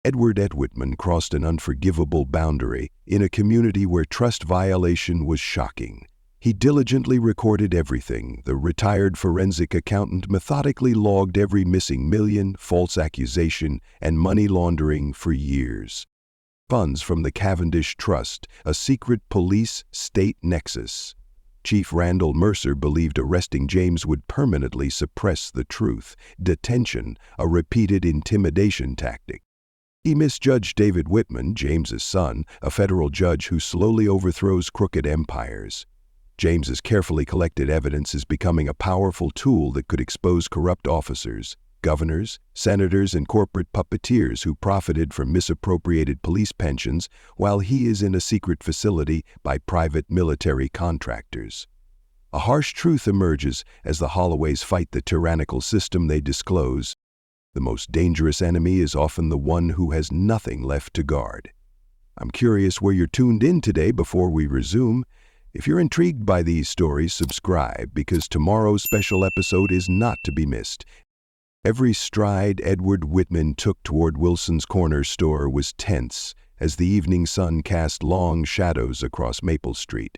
David Whitman crossed an unforgivable boundary in a community where trust violation was shocking. He diligently recorded everything. The retired forensic accountant methodically logged every missing million, false accusation, and money laundering for years. Funds from the Cavendish Trust, a secret police-state nexus. Chief Randall Mercer believed arresting James would permanently suppress the truth. Detention, a repeated intimidation tactic. He misjudged David Whitman, James's son, a federal judge who slowly overthrows crooked empires. James's carefully collected evidence is becoming a powerful tool that could expose corrupt officers, governors, senators, and corporate puppeteers who profited from misappropriated police pensions while he is in a secret facility by private military contractors. A harsh truth emerges as the Holloways fight the tyrannical system they disclose. The most dangerous enemy is often the one who has nothing left to guard. I'm curious where you're tuned in today before we resume. If you're intrigued by these stories, subscribe, because tomorrow's special episode is not to be missed. Every stride David Whitman took toward Wilson's Corner store was tense as the evening sun cast long shadows across Maple Street.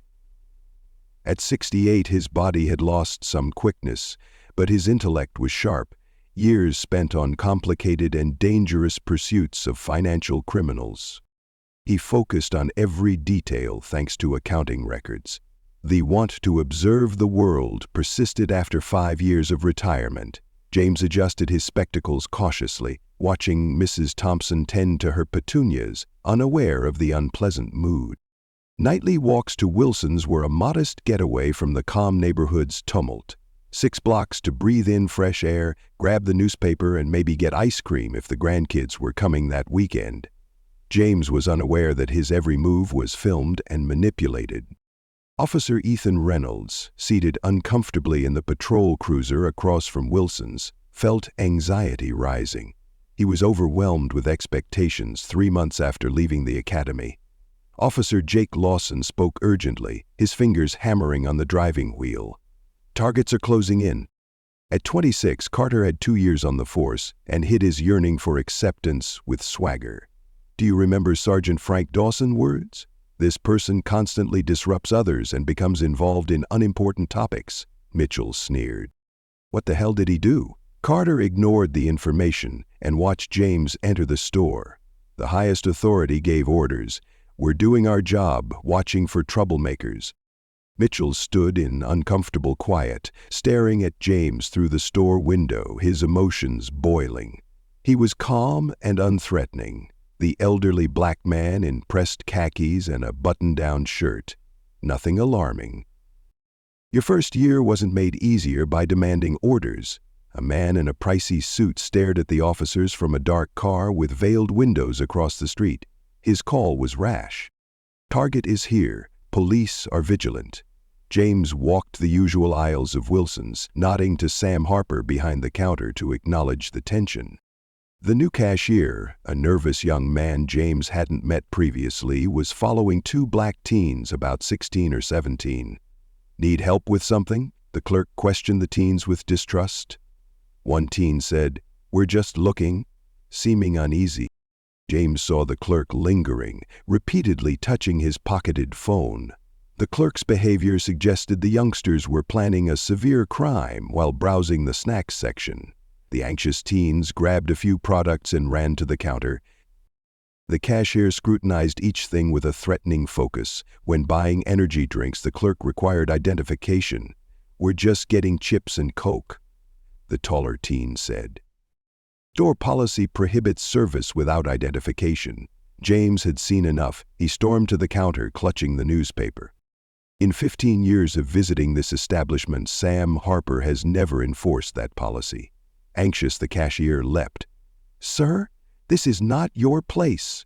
At 68, his body had lost some quickness, but his intellect was sharp. Years spent on complicated and dangerous pursuits of financial criminals. He focused on every detail thanks to accounting records. The want to observe the world persisted after 5 years of retirement. James adjusted his spectacles cautiously, watching Mrs. Thompson tend to her petunias, unaware of the unpleasant mood. Nightly walks to Wilson's were a modest getaway from the calm neighborhood's tumult. 6 blocks to breathe in fresh air, grab the newspaper, and maybe get ice cream if the grandkids were coming that weekend. James was unaware that his every move was filmed and manipulated. Officer Ethan Reynolds, seated uncomfortably in the patrol cruiser across from Wilson's, felt anxiety rising. He was overwhelmed with expectations 3 months after leaving the academy. Officer Jake Lawson spoke urgently, his fingers hammering on the driving wheel. Targets are closing in. At 26, Carter had 2 years on the force and hid his yearning for acceptance with swagger. Do you remember Sergeant Frank Dawson's words? This person constantly disrupts others and becomes involved in unimportant topics, Mitchell sneered. What the hell did he do? Carter ignored the information and watched James enter the store. The highest authority gave orders. We're doing our job, watching for troublemakers. Mitchell stood in uncomfortable quiet, staring at James through the store window, his emotions boiling. He was calm and unthreatening, the elderly black man in pressed khakis and a button-down shirt. Nothing alarming. Your first year wasn't made easier by demanding orders. A man in a pricey suit stared at the officers from a dark car with veiled windows across the street. His call was rash. Target is here. Police are vigilant. James walked the usual aisles of Wilson's, nodding to Sam Harper behind the counter to acknowledge the tension. The new cashier, a nervous young man James hadn't met previously, was following 2 black teens about 16 or 17. Need help with something? The clerk questioned the teens with distrust. One teen said, "We're just looking," seeming uneasy. James saw the clerk lingering, repeatedly touching his pocketed phone. The clerk's behavior suggested the youngsters were planning a severe crime while browsing the snacks section. The anxious teens grabbed a few products and ran to the counter. The cashier scrutinized each thing with a threatening focus. When buying energy drinks, the clerk required identification. "We're just getting chips and Coke," the taller teen said. Store policy prohibits service without identification. James had seen enough. He stormed to the counter, clutching the newspaper. In 15 years of visiting this establishment, Sam Harper has never enforced that policy. Anxious, the cashier leapt. "Sir, this is not your place."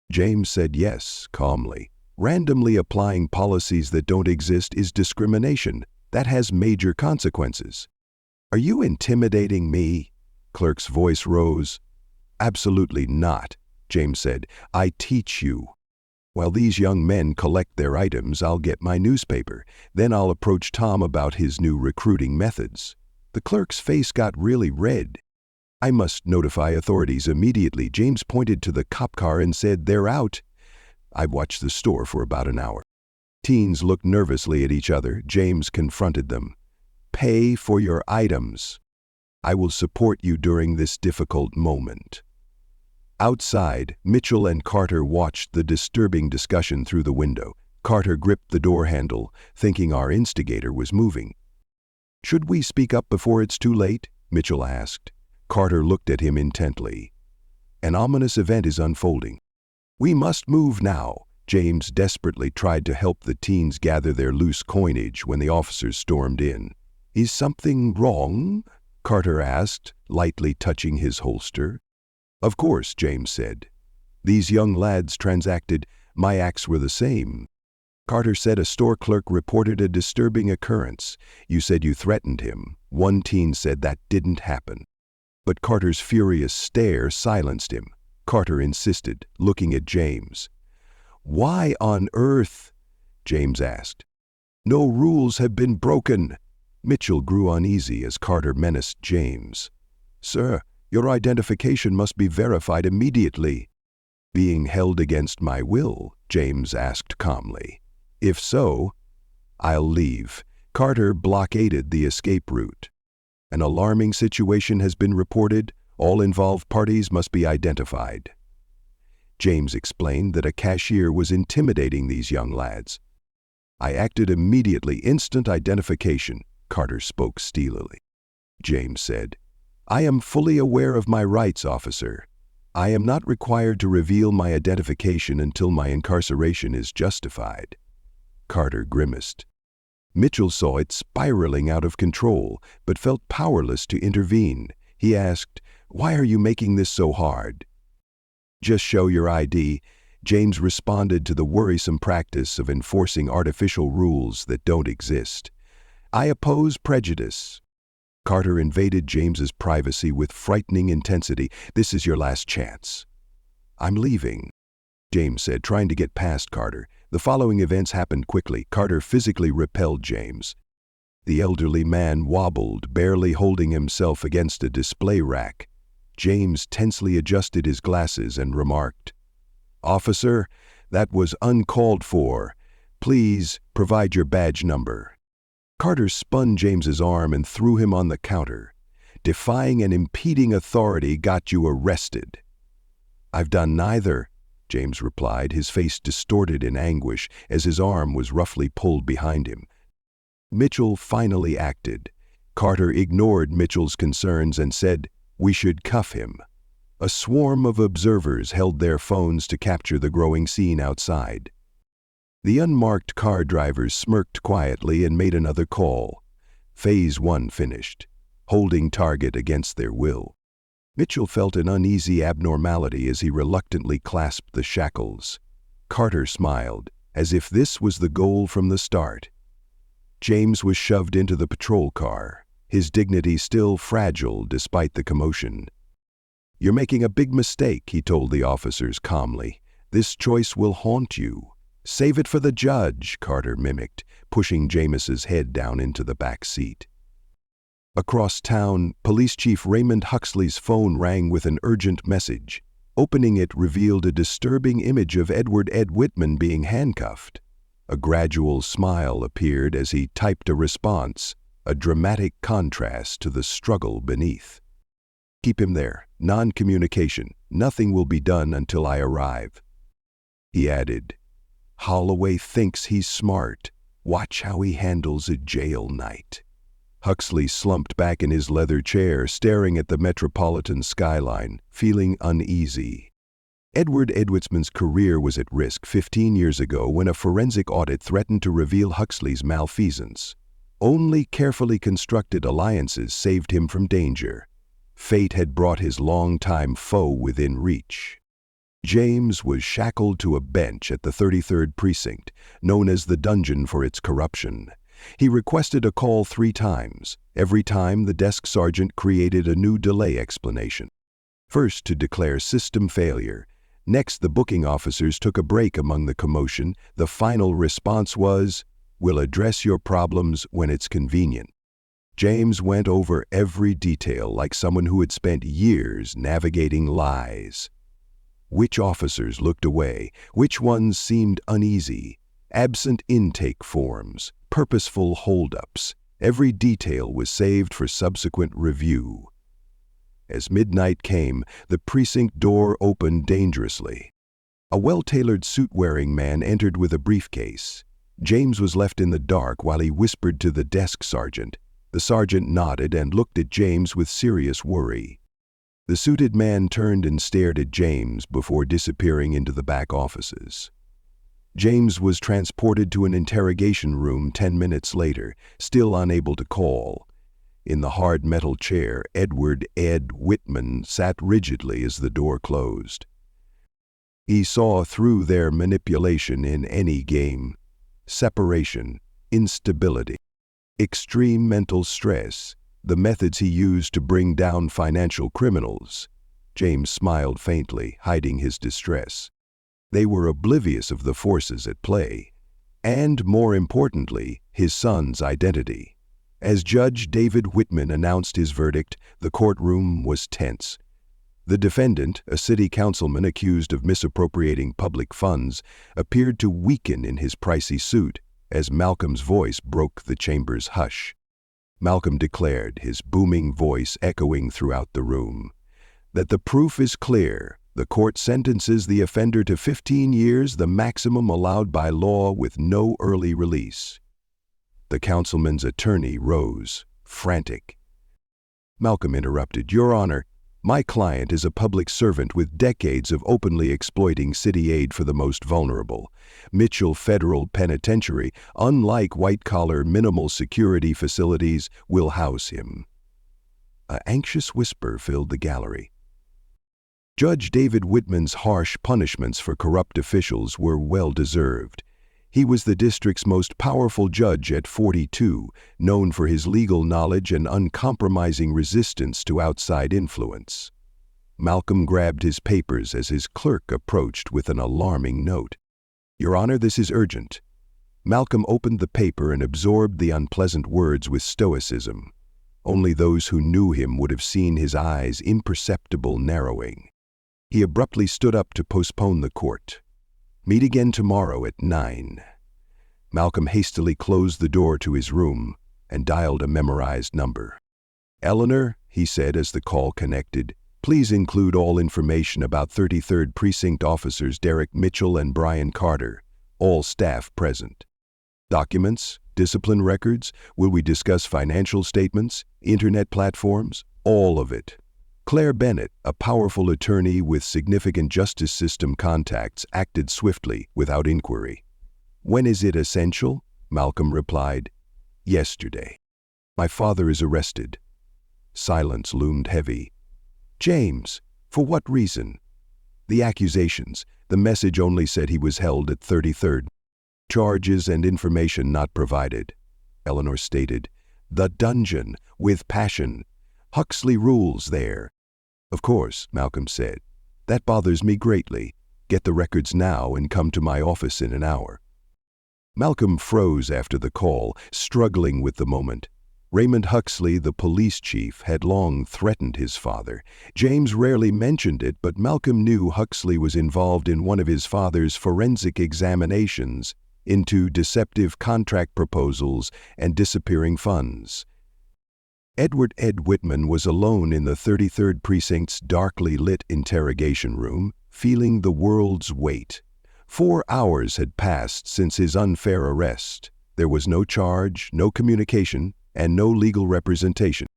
James said yes, calmly. Randomly applying policies that don't exist is discrimination. That has major consequences. "Are you intimidating me?" Clerk's voice rose. "Absolutely not," James said. "I teach you. While these young men collect their items, I'll get my newspaper. Then I'll approach Tom about his new recruiting methods." The clerk's face got really red. I must notify authorities immediately. James pointed to the cop car and said, "They're out." I watched the store for about an hour. Teens looked nervously at each other. James confronted them. "Pay for your items. I will support you during this difficult moment." Outside, Mitchell and Carter watched the disturbing discussion through the window. Carter gripped the door handle, thinking our instigator was moving. "Should we speak up before it's too late?" Mitchell asked. Carter looked at him intently. "An ominous event is unfolding. We must move now." James desperately tried to help the teens gather their loose coinage when the officers stormed in. "Is something wrong?" Carter asked, lightly touching his holster. "Of course," James said. "These young lads transacted. My acts were the same." Carter said a store clerk reported a disturbing occurrence. "You said you threatened him." One teen said that didn't happen. But Carter's furious stare silenced him. Carter insisted, looking at James. "Why on earth?" James asked. "No rules have been broken." Mitchell grew uneasy as Carter menaced James. "Sir, your identification must be verified immediately." "Being held against my will?" James asked calmly. "If so, I'll leave." Carter blockaded the escape route. "An alarming situation has been reported. All involved parties must be identified." James explained that a cashier was intimidating these young lads. "I acted immediately. Instant identification." Carter spoke steelily. James said, "I am fully aware of my rights, officer. I am not required to reveal my identification until my incarceration is justified." Carter grimaced. Mitchell saw it spiraling out of control, but felt powerless to intervene. He asked, "Why are you making this so hard?" "Just show your ID." James responded to the worrisome practice of enforcing artificial rules that don't exist. "I oppose prejudice." Carter invaded James's privacy with frightening intensity. "This is your last chance." "I'm leaving," James said, trying to get past Carter. The following events happened quickly. Carter physically repelled James. The elderly man wobbled, barely holding himself against a display rack. James tensely adjusted his glasses and remarked, "Officer, that was uncalled for. Please provide your badge number." Carter spun James's arm and threw him on the counter. "Defying and impeding authority got you arrested." "I've done neither," James replied, his face distorted in anguish as his arm was roughly pulled behind him. Mitchell finally acted. Carter ignored Mitchell's concerns and said, "We should cuff him." A swarm of observers held their phones to capture the growing scene outside. The unmarked car drivers smirked quietly and made another call. Phase 1 finished, holding target against their will. Mitchell felt an uneasy abnormality as he reluctantly clasped the shackles. Carter smiled, as if this was the goal from the start. James was shoved into the patrol car, his dignity still fragile despite the commotion. "You're making a big mistake," he told the officers calmly. "This choice will haunt you." "Save it for the judge," Carter mimicked, pushing James's head down into the back seat. Across town, Police Chief Raymond Huxley's phone rang with an urgent message. Opening it revealed a disturbing image of Edward Ed Whitman being handcuffed. A gradual smile appeared as he typed a response, a dramatic contrast to the struggle beneath. "Keep him there. Non-communication. Nothing will be done until I arrive." He added, "Holloway thinks he's smart. Watch how he handles a jail night." Huxley slumped back in his leather chair, staring at the metropolitan skyline, feeling uneasy. Edward Whitman's career was at risk 15 years ago when a forensic audit threatened to reveal Huxley's malfeasance. Only carefully constructed alliances saved him from danger. Fate had brought his longtime foe within reach. James was shackled to a bench at the 33rd Precinct, known as the dungeon for its corruption. He requested a call 3 times. Every time, the desk sergeant created a new delay explanation. First, to declare system failure. Next, the booking officers took a break among the commotion. The final response was, "We'll address your problems when it's convenient." James went over every detail like someone who had spent years navigating lies. Which officers looked away, which ones seemed uneasy, absent intake forms, purposeful holdups. Every detail was saved for subsequent review. As midnight came, the precinct door opened dangerously. A well-tailored suit-wearing man entered with a briefcase. James was left in the dark while he whispered to the desk sergeant. The sergeant nodded and looked at James with serious worry. The suited man turned and stared at James before disappearing into the back offices. James was transported to an interrogation room 10 minutes later, still unable to call. In the hard metal chair, Edward "Ed" Whitman sat rigidly as the door closed. He saw through their manipulation in any game. Separation, instability, extreme mental stress, the methods he used to bring down financial criminals. James smiled faintly, hiding his distress. They were oblivious of the forces at play, and, more importantly, his son's identity. As Judge David Whitman announced his verdict, the courtroom was tense. The defendant, a city councilman accused of misappropriating public funds, appeared to weaken in his pricey suit as Malcolm's voice broke the chamber's hush. Malcolm declared, his booming voice echoing throughout the room, that the proof is clear. The court sentences the offender to 15 years, the maximum allowed by law, with no early release. The councilman's attorney rose, frantic. Malcolm interrupted. "Your Honor, my client is a public servant with decades of openly exploiting city aid for the most vulnerable. Mitchell Federal Penitentiary, unlike white-collar minimal security facilities, will house him." An anxious whisper filled the gallery. Judge David Whitman's harsh punishments for corrupt officials were well-deserved. He was the district's most powerful judge at 42, known for his legal knowledge and uncompromising resistance to outside influence. Malcolm grabbed his papers as his clerk approached with an alarming note. "Your Honor, this is urgent." Malcolm opened the paper and absorbed the unpleasant words with stoicism. Only those who knew him would have seen his eyes' imperceptible narrowing. He abruptly stood up to postpone the court. "Meet again tomorrow at 9. Malcolm hastily closed the door to his room and dialed a memorized number. "Eleanor," he said as the call connected, "please include all information about 33rd Precinct officers Derek Mitchell and Brian Carter, all staff present. Documents, discipline records, will we discuss financial statements, internet platforms, all of it." Claire Bennett, a powerful attorney with significant justice system contacts, acted swiftly, without inquiry. "When is it essential?" Malcolm replied. "Yesterday. My father is arrested." Silence loomed heavy. "James, for what reason?" "The accusations. The message only said he was held at 33rd. Charges and information not provided." Eleanor stated. "The dungeon, with passion. Huxley rules there." "Of course," Malcolm said. "That bothers me greatly. Get the records now and come to my office in an hour." Malcolm froze after the call, struggling with the moment. Raymond Huxley, the police chief, had long threatened his father. James rarely mentioned it, but Malcolm knew Huxley was involved in one of his father's forensic examinations into deceptive contract proposals and disappearing funds. Edward "Ed" Whitman was alone in the 33rd Precinct's darkly lit interrogation room, feeling the world's weight. 4 hours had passed since his unfair arrest. There was no charge, no communication, and no legal representation.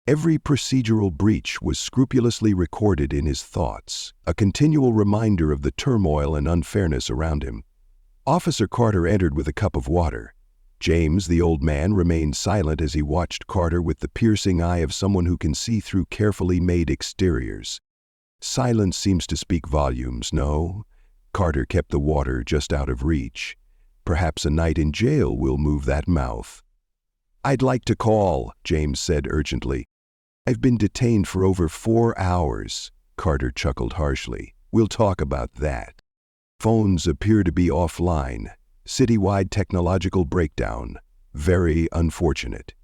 Every procedural breach was scrupulously recorded in his thoughts, a continual reminder of the turmoil and unfairness around him. Officer Carter entered with a cup of water. James, the old man, remained silent as he watched Carter with the piercing eye of someone who can see through carefully made exteriors. "Silence seems to speak volumes, no?" Carter kept the water just out of reach. "Perhaps a night in jail will move that mouth." "I'd like to call," James said urgently. "I've been detained for over 4 hours." Carter chuckled harshly. "We'll talk about that. Phones appear to be offline. Citywide technological breakdown. Very unfortunate."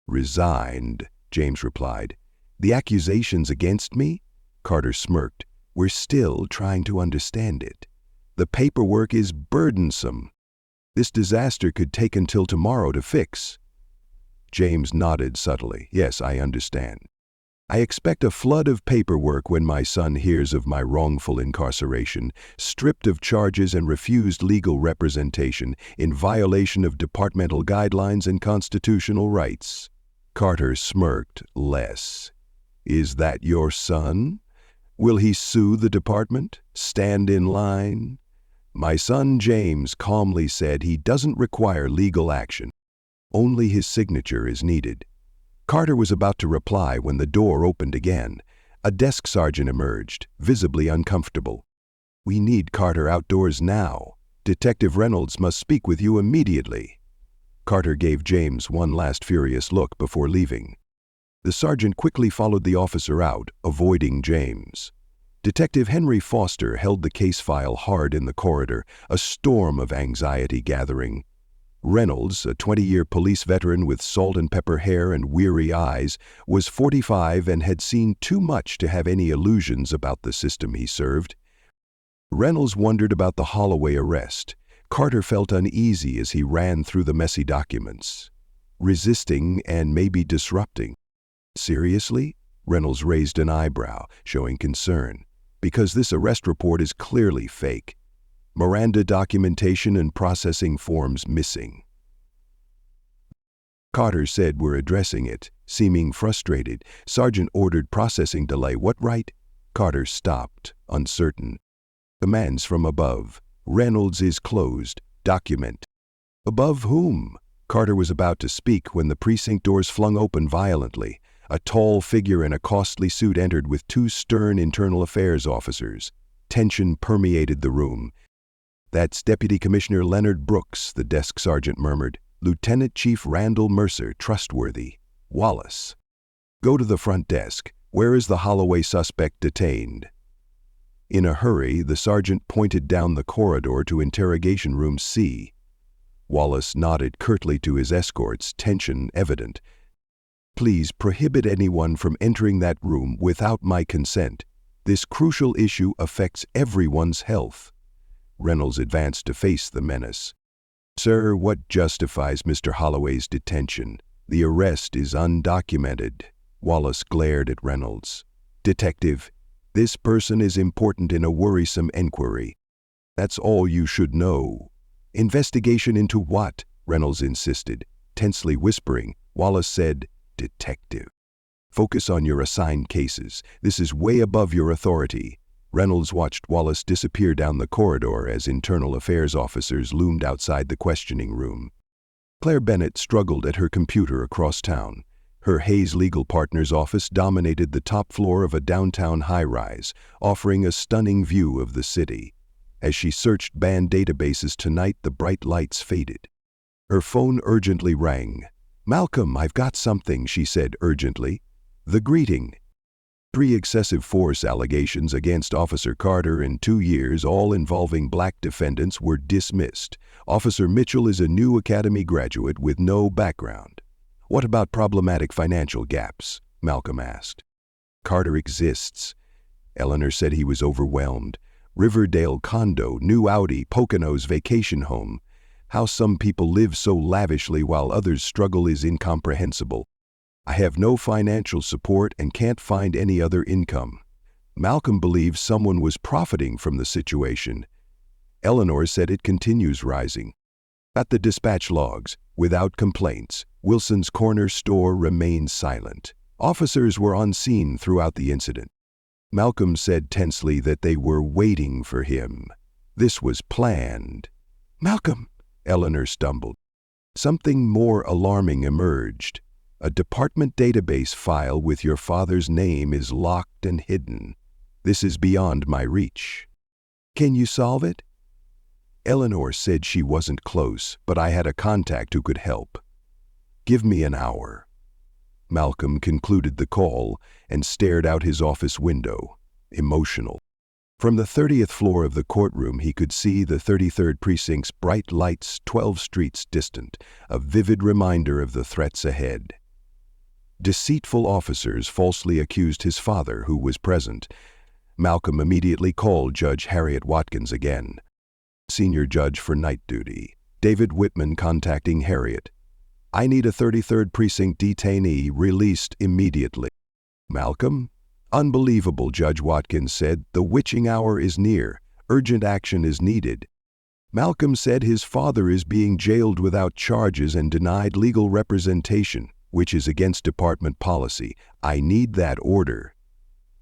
Resigned, James replied. The accusations against me? Carter smirked. We're still trying to understand it. The paperwork is burdensome. This disaster could take until tomorrow to fix. James nodded subtly. Yes, I understand. I expect a flood of paperwork when my son hears of my wrongful incarceration, stripped of charges and refused legal representation in violation of departmental guidelines and constitutional rights. Carter smirked less. Is that your son? Will he sue the department? Stand in line? My son James calmly said he doesn't require legal action. Only his signature is needed. Carter was about to reply when the door opened again. A desk sergeant emerged, visibly uncomfortable. We need Carter outdoors now. Detective Reynolds must speak with you immediately. Carter gave James one last furious look before leaving. The sergeant quickly followed the officer out, avoiding James. Detective Henry Foster held the case file hard in the corridor, a storm of anxiety gathering. Reynolds, a 20-year police veteran with salt and pepper hair and weary eyes, was 45 and had seen too much to have any illusions about the system he served. Reynolds wondered about the Holloway arrest. Carter felt uneasy as he ran through the messy documents. Resisting and maybe disrupting. Seriously? Reynolds raised an eyebrow, showing concern. Because this arrest report is clearly fake. Miranda documentation and processing forms missing. Carter said we're addressing it. Seeming frustrated, Sergeant ordered processing delay. What right? Carter stopped, uncertain. Commands from above. Reynolds is closed. Document. Above whom? Carter was about to speak when the precinct doors flung open violently. A tall figure in a costly suit entered with two stern internal affairs officers. Tension permeated the room. That's Deputy Commissioner Leonard Brooks, the desk sergeant murmured. Lieutenant Chief Randall Mercer, trustworthy. Wallace. Go to the front desk. Where is the Holloway suspect detained? In a hurry, the sergeant pointed down the corridor to interrogation room C. Wallace nodded curtly to his escorts, tension evident. Please prohibit anyone from entering that room without my consent. This crucial issue affects everyone's health. Reynolds advanced to face the menace. Sir, what justifies Mr. Holloway's detention? The arrest is undocumented. Wallace glared at Reynolds. Detective, this person is important in a worrisome inquiry. That's all you should know. Investigation into what? Reynolds insisted. Tensely whispering, Wallace said, Detective. Focus on your assigned cases. This is way above your authority. Reynolds watched Wallace disappear down the corridor as internal affairs officers loomed outside the questioning room. Claire Bennett struggled at her computer across town. Her Hayes legal partner's office dominated the top floor of a downtown high-rise, offering a stunning view of the city. As she searched banned databases tonight, the bright lights faded. Her phone urgently rang. Malcolm, I've got something, she said urgently. The greeting. 3 excessive force allegations against Officer Carter in 2 years, all involving black defendants, were dismissed. Officer Mitchell is a new academy graduate with no background. What about problematic financial gaps? Malcolm asked. Carter exists. Eleanor said he was overwhelmed. Riverdale condo, new Audi, Poconos vacation home. How some people live so lavishly while others struggle is incomprehensible. I have no financial support and can't find any other income. Malcolm believes someone was profiting from the situation. Eleanor said it continues rising. At the dispatch logs, without complaints, Wilson's corner store remained silent. Officers were on scene throughout the incident. Malcolm said tensely that they were waiting for him. This was planned. Malcolm, Eleanor stumbled. Something more alarming emerged. A department database file with your father's name is locked and hidden. This is beyond my reach. Can you solve it? Eleanor said she wasn't close, but I had a contact who could help. Give me an hour. Malcolm concluded the call and stared out his office window, emotional. From the 30th floor of the courtroom, he could see the 33rd Precinct's bright lights 12 streets distant, a vivid reminder of the threats ahead. Deceitful officers falsely accused his father, who was present. Malcolm immediately called Judge Harriet Watkins again. Senior judge for night duty. David Whitman contacting Harriet. I need a 33rd Precinct detainee released immediately. Malcolm? Unbelievable, Judge Watkins said. The witching hour is near. Urgent action is needed. Malcolm said his father is being jailed without charges and denied legal representation, which is against department policy. I need that order.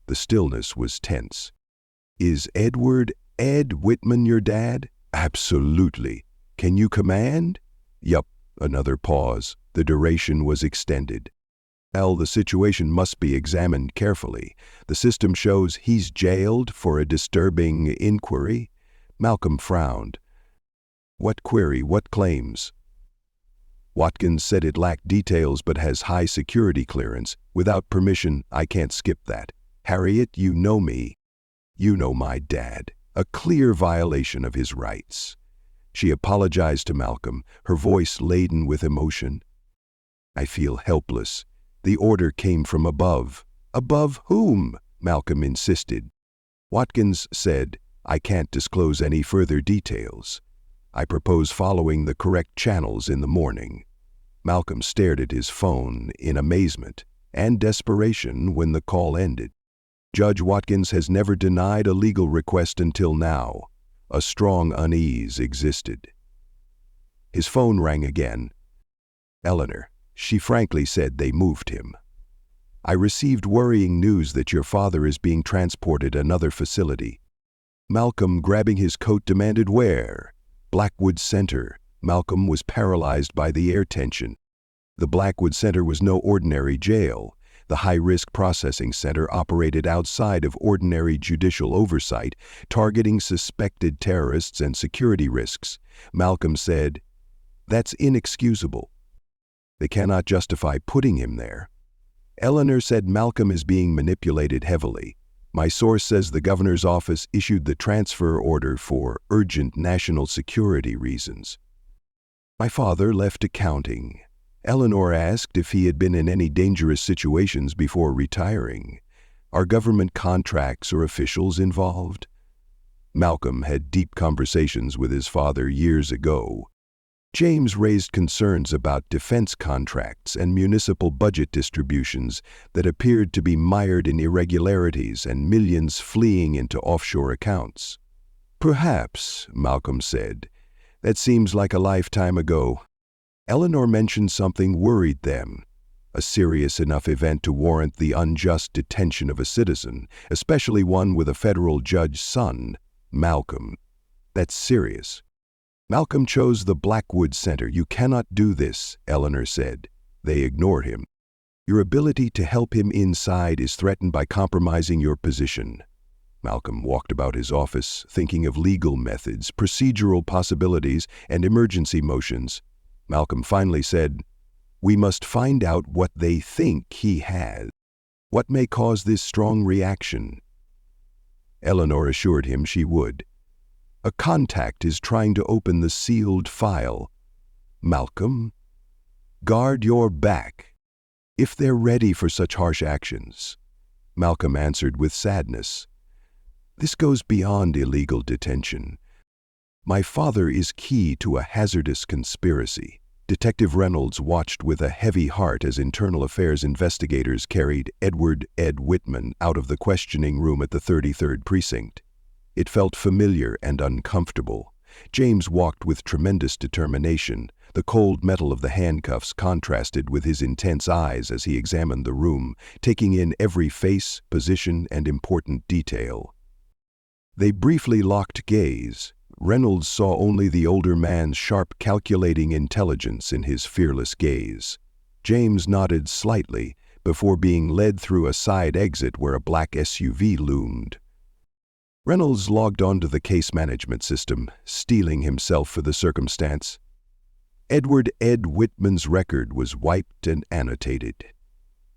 The stillness was tense. Is Edward Ed Whitman your dad? Absolutely. Can you command? Yup. Another pause. The duration was extended. The situation must be examined carefully. The system shows he's jailed for a disturbing inquiry. Malcolm frowned. What query? What claims? Watkins said it lacked details but has high security clearance. Without permission, I can't skip that. Harriet, you know me. You know my dad. A clear violation of his rights. She apologized to Malcolm, her voice laden with emotion. I feel helpless. The order came from above. Above whom? Malcolm insisted. Watkins said, I can't disclose any further details. I propose following the correct channels in the morning. Malcolm stared at his phone in amazement and desperation when the call ended. Judge Watkins has never denied a legal request until now. A strong unease existed. His phone rang again. Eleanor, she frankly said they moved him. I received worrying news that your father is being transported to another facility. Malcolm, grabbing his coat, demanded where? Blackwood Center. Malcolm was paralyzed by the air tension. The Blackwood Center was no ordinary jail. The high-risk processing center operated outside of ordinary judicial oversight, targeting suspected terrorists and security risks. Malcolm said, That's inexcusable. They cannot justify putting him there. Eleanor said Malcolm is being manipulated heavily. My source says the governor's office issued the transfer order for urgent national security reasons. My father left accounting. Eleanor asked if he had been in any dangerous situations before retiring. Are government contracts or officials involved? Malcolm had deep conversations with his father years ago. James raised concerns about defense contracts and municipal budget distributions that appeared to be mired in irregularities and millions fleeing into offshore accounts. Perhaps, Malcolm said. That seems like a lifetime ago. Eleanor mentioned something worried them. A serious enough event to warrant the unjust detention of a citizen, especially one with a federal judge's son, Malcolm. That's serious. Malcolm chose the Blackwood Center. You cannot do this, Eleanor said. They ignore him. Your ability to help him inside is threatened by compromising your position. Malcolm walked about his office, thinking of legal methods, procedural possibilities, and emergency motions. Malcolm finally said, We must find out what they think he has. What may cause this strong reaction? Eleanor assured him she would. A contact is trying to open the sealed file. Malcolm, guard your back. If they're ready for such harsh actions. Malcolm answered with sadness. This goes beyond illegal detention. My father is key to a hazardous conspiracy. Detective Reynolds watched with a heavy heart as internal affairs investigators carried Edward Ed Whitman out of the questioning room at the 33rd Precinct. It felt familiar and uncomfortable. James walked with tremendous determination. The cold metal of the handcuffs contrasted with his intense eyes as he examined the room, taking in every face, position, and important detail. They briefly locked gaze. Reynolds saw only the older man's sharp, calculating intelligence in his fearless gaze. James nodded slightly before being led through a side exit where a black SUV loomed. Reynolds logged onto the case management system, steeling himself for the circumstance. Edward Ed Whitman's record was wiped and annotated.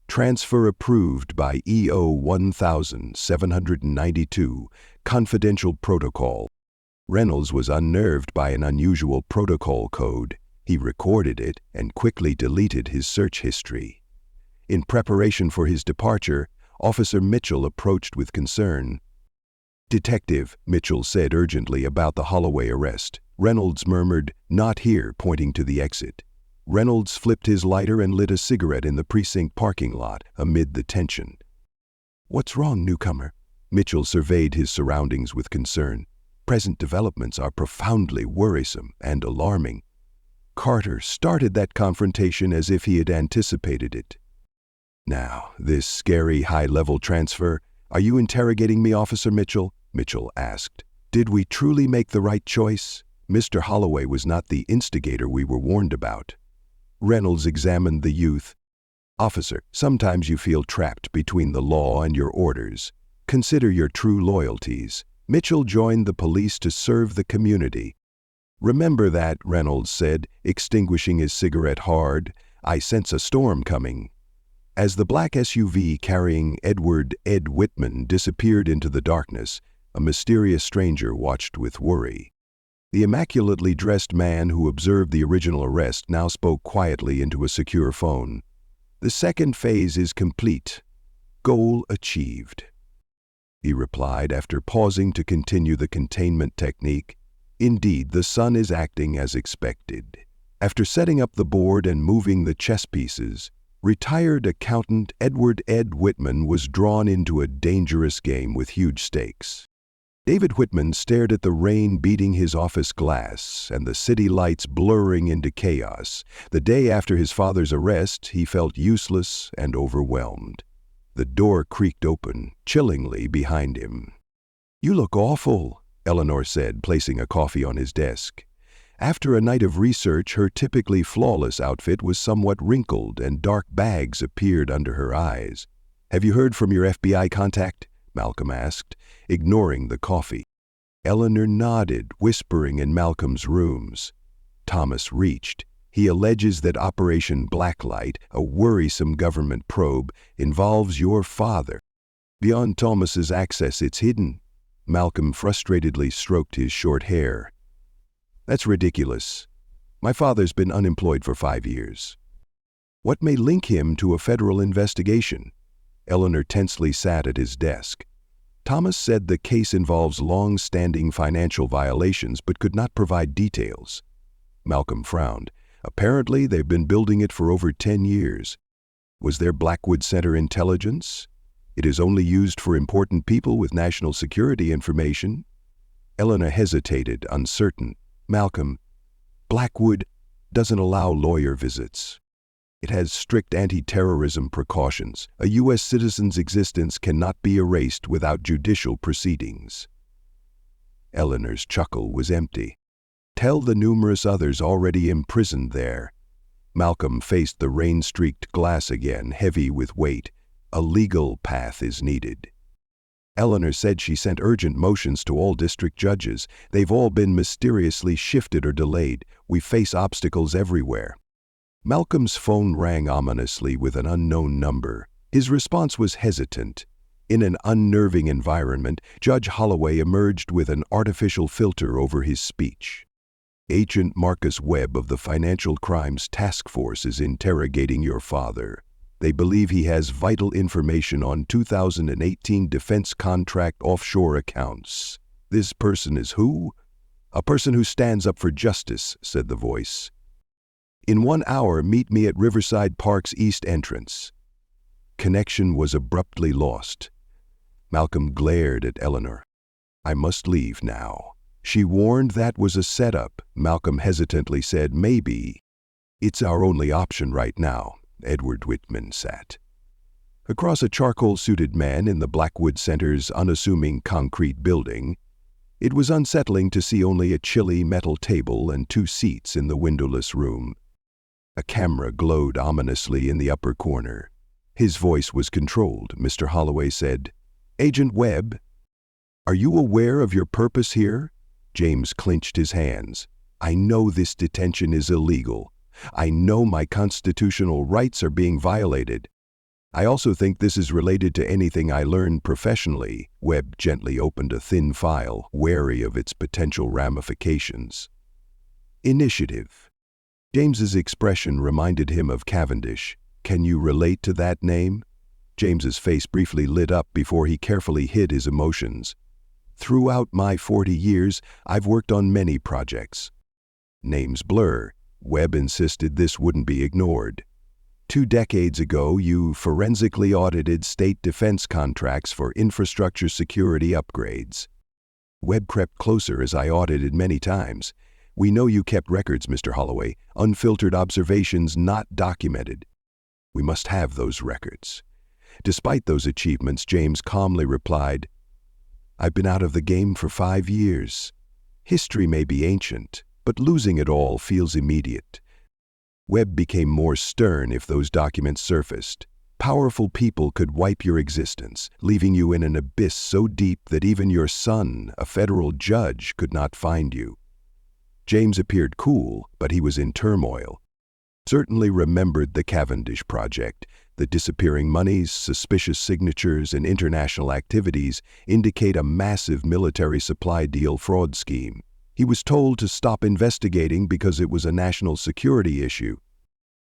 Transfer approved by EO 1792, confidential protocol. Reynolds was unnerved by an unusual protocol code. He recorded it and quickly deleted his search history. In preparation for his departure, Officer Mitchell approached with concern. "Detective," Mitchell said urgently about the Holloway arrest. Reynolds murmured, "Not here," pointing to the exit. Reynolds flipped his lighter and lit a cigarette in the precinct parking lot amid the tension. "What's wrong, newcomer?" Mitchell surveyed his surroundings with concern. "Present developments are profoundly worrisome and alarming." Carter started that confrontation as if he had anticipated it. "Now, this scary high-level transfer, are you interrogating me, Officer Mitchell?" Mitchell asked. "Did we truly make the right choice? Mr. Holloway was not the instigator we were warned about." Reynolds examined the youth. "Officer, sometimes you feel trapped between the law and your orders. Consider your true loyalties. Mitchell joined the police to serve the community." "Remember that," Reynolds said, extinguishing his cigarette hard. "I sense a storm coming." As the black SUV carrying Edward Ed Whitman disappeared into the darkness, a mysterious stranger watched with worry. The immaculately dressed man who observed the original arrest now spoke quietly into a secure phone. "The second phase is complete. Goal achieved," he replied after pausing to continue the containment technique. "Indeed, the sun is acting as expected." After setting up the board and moving the chess pieces, retired accountant Edward Ed Whitman was drawn into a dangerous game with huge stakes. David Whitman stared at the rain beating his office glass and the city lights blurring into chaos. The day after his father's arrest, he felt useless and overwhelmed. The door creaked open, chillingly behind him. "You look awful," Eleanor said, placing a coffee on his desk. After a night of research, her typically flawless outfit was somewhat wrinkled and dark bags appeared under her eyes. "Have you heard from your FBI contact?" Malcolm asked, ignoring the coffee. Eleanor nodded, whispering in Malcolm's rooms. Thomas reached. "He alleges that Operation Blacklight, a worrisome government probe, involves your father. Beyond Thomas's access, it's hidden." Malcolm frustratedly stroked his short hair. "That's ridiculous. My father's been unemployed for 5 years. What may link him to a federal investigation?" Eleanor tensely sat at his desk. "Thomas said the case involves long-standing financial violations but could not provide details." Malcolm frowned. "Apparently, they've been building it for over 10 years. Was there Blackwood Center intelligence? It is only used for important people with national security information." Eleanor hesitated, uncertain. "Malcolm, Blackwood doesn't allow lawyer visits. It has strict anti-terrorism precautions. A U.S. citizen's existence cannot be erased without judicial proceedings." Eleanor's chuckle was empty. "Tell the numerous others already imprisoned there." Malcolm faced the rain-streaked glass again, heavy with weight. "A legal path is needed." Eleanor said she sent urgent motions to all district judges. "They've all been mysteriously shifted or delayed. We face obstacles everywhere." Malcolm's phone rang ominously with an unknown number. His response was hesitant. In an unnerving environment, Judge Holloway emerged with an artificial filter over his speech. "Agent Marcus Webb of the Financial Crimes Task Force is interrogating your father. They believe he has vital information on 2018 defense contract offshore accounts." "This person is who?" "A person who stands up for justice," said the voice. "In 1 hour, meet me at Riverside Park's east entrance." Connection was abruptly lost. Malcolm glared at Eleanor. "I must leave now." She warned that was a setup. Malcolm hesitantly said, "Maybe." "It's our only option right now." Edward Whitman sat. Across a charcoal-suited man in the Blackwood Center's unassuming concrete building, it was unsettling to see only a chilly metal table and 2 seats in the windowless room. A camera glowed ominously in the upper corner. His voice was controlled. Mr. Holloway said, "Agent Webb, are you aware of your purpose here?" James clenched his hands. "I know this detention is illegal. I know my constitutional rights are being violated. I also think this is related to anything I learned professionally." Webb gently opened a thin file, wary of its potential ramifications. "Initiative." James's expression reminded him of Cavendish. Can you relate to that name? James's face briefly lit up before he carefully hid his emotions. Throughout my 40 years, I've worked on many projects. Names blur. Webb insisted this wouldn't be ignored. 2 decades ago, you forensically audited state defense contracts for infrastructure security upgrades. Webb crept closer as I audited many times. We know you kept records, Mr. Holloway, unfiltered observations not documented. We must have those records. Despite those achievements, James calmly replied, I've been out of the game for 5 years. History may be ancient, but losing it all feels immediate. Webb became more stern if those documents surfaced. Powerful people could wipe your existence, leaving you in an abyss so deep that even your son, a federal judge, could not find you. James appeared cool, but he was in turmoil. Certainly remembered the Cavendish project. The disappearing monies, suspicious signatures, and international activities indicate a massive military supply deal fraud scheme. He was told to stop investigating because it was a national security issue.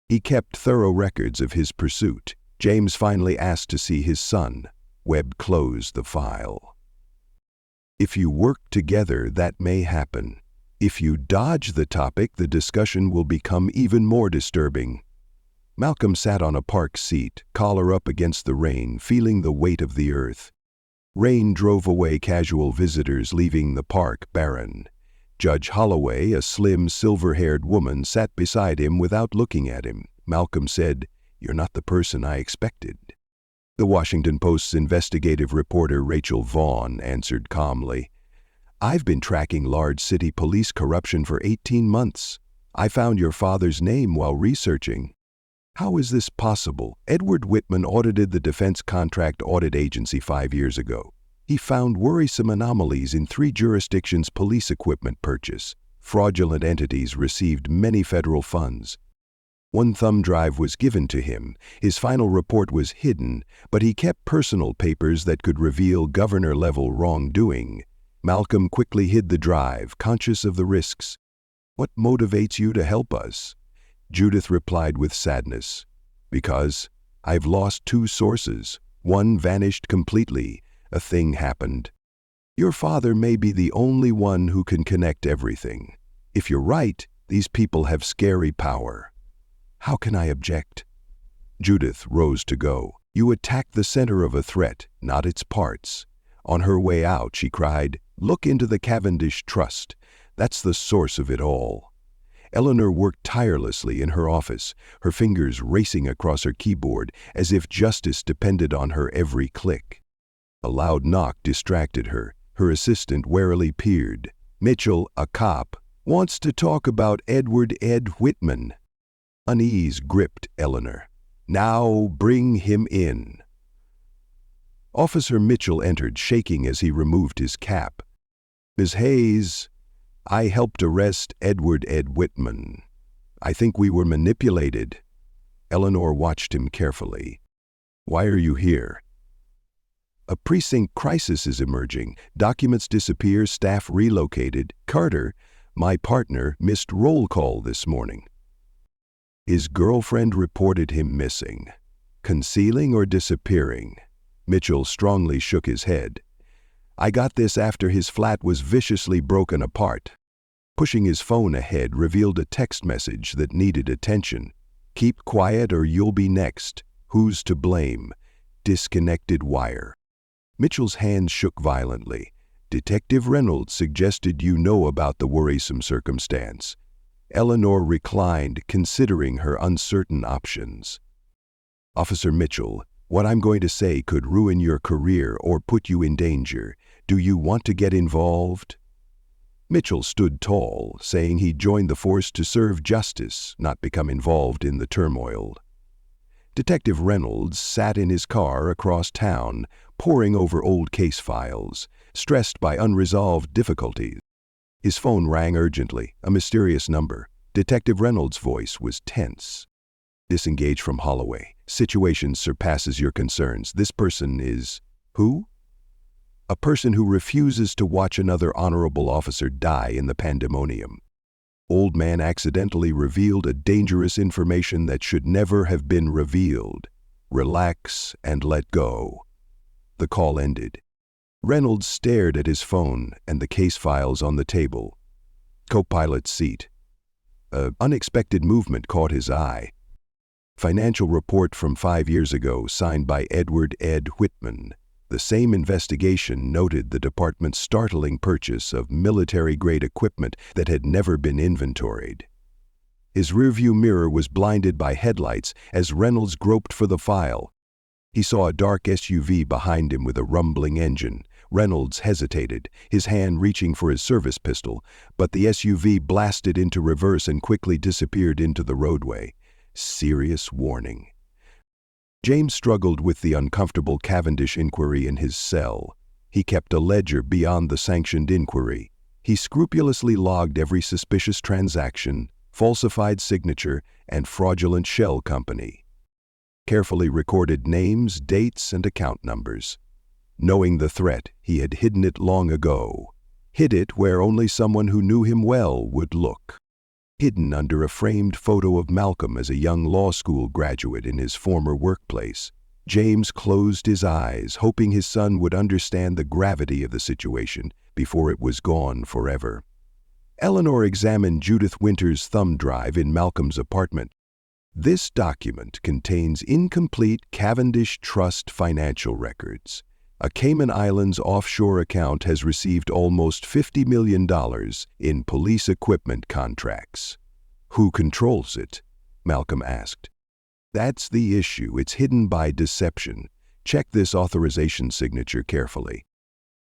He kept thorough records of his pursuit. James finally asked to see his son. Webb closed the file. If you work together, that may happen. If you dodge the topic, the discussion will become even more disturbing. Malcolm sat on a park seat, collar up against the rain, feeling the weight of the earth. Rain drove away casual visitors, leaving the park barren. Judge Holloway, a slim, silver-haired woman, sat beside him without looking at him. Malcolm said, "You're not the person I expected." The Washington Post's investigative reporter Rachel Vaughn answered calmly, "I've been tracking large city police corruption for 18 months. I found your father's name while researching." "How is this possible?" Edward Whitman audited the Defense Contract Audit Agency 5 years ago. He found worrisome anomalies in 3 jurisdictions' police equipment purchase. Fraudulent entities received many federal funds. One thumb drive was given to him. His final report was hidden, but he kept personal papers that could reveal governor-level wrongdoing. Malcolm quickly hid the drive, conscious of the risks. "What motivates you to help us?" Judith replied with sadness, "Because I've lost 2 sources. One vanished completely. A thing happened. Your father may be the only one who can connect everything. If you're right, these people have scary power." "How can I object?" Judith rose to go. "You attacked the center of a threat, not its parts." On her way out, she cried, "Look into the Cavendish Trust. That's the source of it all." Eleanor worked tirelessly in her office, her fingers racing across her keyboard as if justice depended on her every click. A loud knock distracted her. Her assistant warily peered. "Mitchell, a cop, wants to talk about Edward Ed Whitman." Unease gripped Eleanor. "Now bring him in." Officer Mitchell entered, shaking as he removed his cap. "Ms. Hayes, I helped arrest Edward Ed Whitman. I think we were manipulated." Eleanor watched him carefully. "Why are you here?" "A precinct crisis is emerging. Documents disappear, staff relocated. Carter, my partner, missed roll call this morning." His girlfriend reported him missing. Concealing or disappearing? Mitchell strongly shook his head. "I got this after his flat was viciously broken apart." Pushing his phone ahead revealed a text message that needed attention. "Keep quiet or you'll be next. Who's to blame? Disconnected wire." Mitchell's hands shook violently. "Detective Reynolds suggested you know about the worrisome circumstance." Eleanor reclined, considering her uncertain options. "Officer Mitchell, what I'm going to say could ruin your career or put you in danger. Do you want to get involved?" Mitchell stood tall, saying he joined the force to serve justice, not become involved in the turmoil. Detective Reynolds sat in his car across town, poring over old case files, stressed by unresolved difficulties. His phone rang urgently, a mysterious number. Detective Reynolds' voice was tense. "Disengage from Holloway. Situation surpasses your concerns. This person is..." "Who?" "A person who refuses to watch another honorable officer die in the pandemonium." old man accidentally revealed a dangerous information that should never have been revealed. Relax and let go." The call ended. Reynolds stared at his phone and the case files on the table. Co-pilot's seat. An unexpected movement caught his eye. Financial report from 5 years ago, signed by Edward Ed Whitman. The same investigation noted the department's startling purchase of military-grade equipment that had never been inventoried. His rearview mirror was blinded by headlights as Reynolds groped for the file. He saw a dark SUV behind him with a rumbling engine. Reynolds hesitated, his hand reaching for his service pistol, but the SUV blasted into reverse and quickly disappeared into the roadway. Serious warning. James struggled with the uncomfortable Cavendish inquiry in his cell. He kept a ledger beyond the sanctioned inquiry. He scrupulously logged every suspicious transaction, falsified signature, and fraudulent shell company. Carefully recorded names, dates, and account numbers. Knowing the threat, he had hidden it long ago. Hid it where only someone who knew him well would look. Hidden under a framed photo of Malcolm as a young law school graduate in his former workplace. James closed his eyes, hoping his son would understand the gravity of the situation before it was gone forever. Eleanor examined Judith Winter's thumb drive in Malcolm's apartment. This document contains incomplete Cavendish Trust financial records. A Cayman Islands offshore account has received almost $50 million in police equipment contracts. Who controls it? Malcolm asked. That's the issue. It's hidden by deception. Check this authorization signature carefully.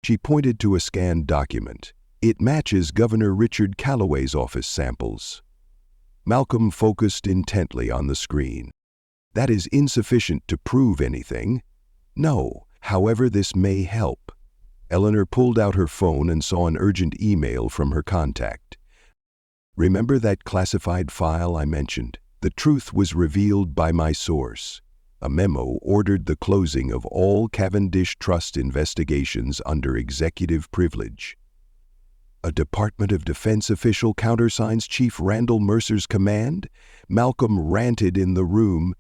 She pointed to a scanned document. It matches Governor Richard Calloway's office samples. Malcolm focused intently on the screen. That is insufficient to prove anything. No. However, this may help. Eleanor pulled out her phone and saw an urgent email from her contact. Remember that classified file I mentioned? The truth was revealed by my source. A memo ordered the closing of all Cavendish Trust investigations under executive privilege. A Department of Defense official countersigns Chief Randall Mercer's command? Malcolm ranted in the room.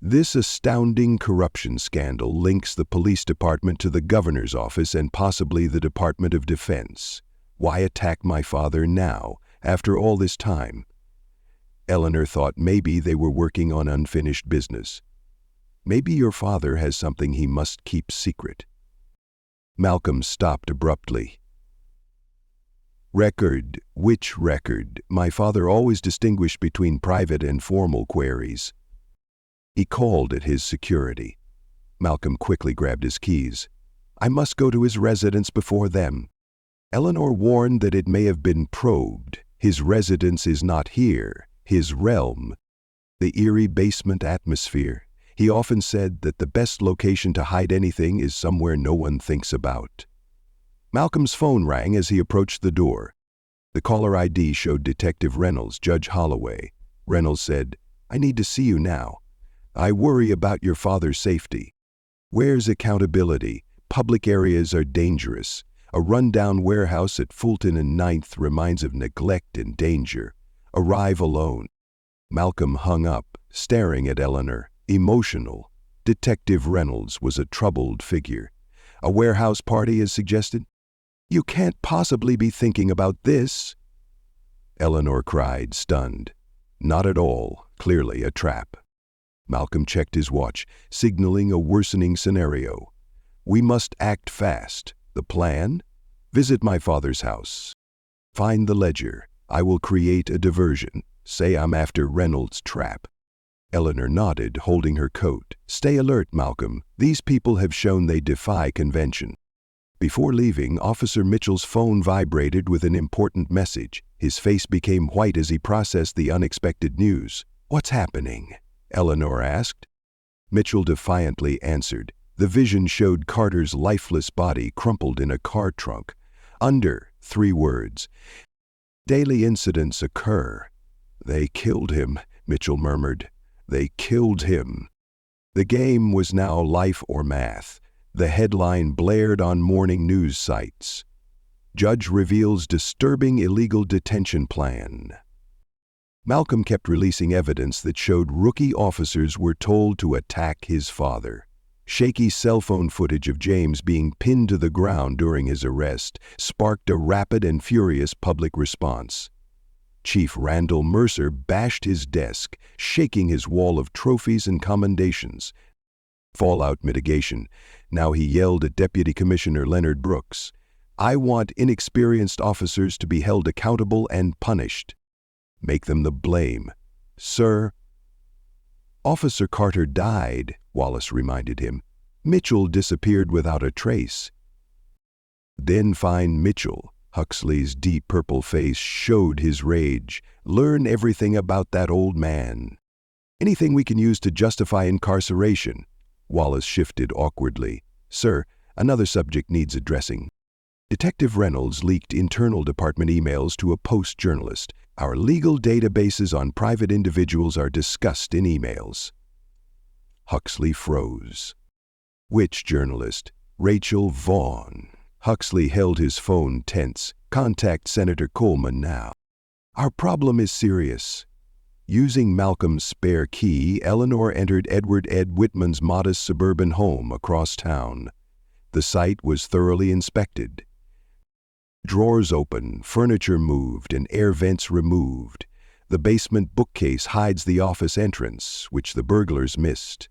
This astounding corruption scandal links the police department to the governor's office and possibly the Department of Defense. Why attack my father now, after all this time? Eleanor thought maybe they were working on unfinished business. Maybe your father has something he must keep secret. Malcolm stopped abruptly. Record? Which record? My father always distinguished between private and formal queries. He called at his security. Malcolm quickly grabbed his keys. I must go to his residence before them. Eleanor warned that it may have been probed. His residence is not here, his realm. The eerie basement atmosphere. He often said that the best location to hide anything is somewhere no one thinks about. Malcolm's phone rang as he approached the door. The caller ID showed Detective Reynolds, Judge Holloway. Reynolds said, I need to see you now. I worry about your father's safety. Where's accountability? Public areas are dangerous. A rundown warehouse at Fulton and 9th reminds of neglect and danger. Arrive alone. Malcolm hung up, staring at Eleanor, emotional. Detective Reynolds was a troubled figure. A warehouse party is suggested? You can't possibly be thinking about this. Eleanor cried, stunned. Not at all. Clearly a trap. Malcolm checked his watch, signaling a worsening scenario. We must act fast. The plan? Visit my father's house. Find the ledger. I will create a diversion. Say I'm after Reynolds' trap. Eleanor nodded, holding her coat. Stay alert, Malcolm. These people have shown they defy convention. Before leaving, Officer Mitchell's phone vibrated with an important message. His face became white as he processed the unexpected news. What's happening? Eleanor asked. Mitchell defiantly answered. The vision showed Carter's lifeless body crumpled in a car trunk. Under 3 words. Daily incidents occur. They killed him, Mitchell murmured. They killed him. The game was now life or math. The headline blared on morning news sites. Judge reveals disturbing illegal detention plan. Malcolm kept releasing evidence that showed rookie officers were told to attack his father. Shaky cell phone footage of James being pinned to the ground during his arrest sparked a rapid and furious public response. Chief Randall Mercer bashed his desk, shaking his wall of trophies and commendations. Fallout mitigation. Now he yelled at Deputy Commissioner Leonard Brooks, "I want inexperienced officers to be held accountable and punished. Make them the blame, sir." "Officer Carter died," Wallace reminded him. "Mitchell disappeared without a trace." "Then find Mitchell." Huxley's deep purple face showed his rage. "Learn everything about that old man. Anything we can use to justify incarceration." Wallace shifted awkwardly. "Sir, another subject needs addressing." Detective Reynolds leaked internal department emails to a Post journalist. "Our legal databases on private individuals are discussed in emails." Huxley froze. "Which journalist?" "Rachel Vaughn." Huxley held his phone tense. "Contact Senator Coleman now." "Our problem is serious." Using Malcolm's spare key, Eleanor entered Edward Ed Whitman's modest suburban home across town. The site was thoroughly inspected. Drawers open, furniture moved, and air vents removed. The basement bookcase hides the office entrance, which the burglars missed.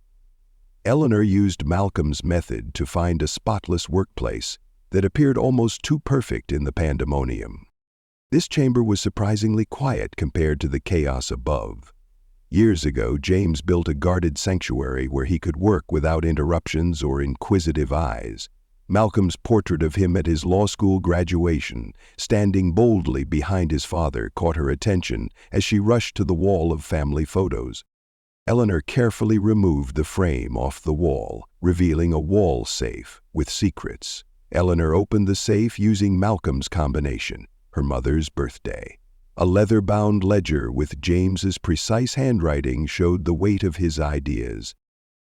Eleanor used Malcolm's method to find a spotless workplace that appeared almost too perfect in the pandemonium. This chamber was surprisingly quiet compared to the chaos above. Years ago, James built a guarded sanctuary where he could work without interruptions or inquisitive eyes. Malcolm's portrait of him at his law school graduation, standing boldly behind his father, caught her attention as she rushed to the wall of family photos. Eleanor carefully removed the frame off the wall, revealing a wall safe with secrets. Eleanor opened the safe using Malcolm's combination, her mother's birthday. A leather-bound ledger with James's precise handwriting showed the weight of his ideas.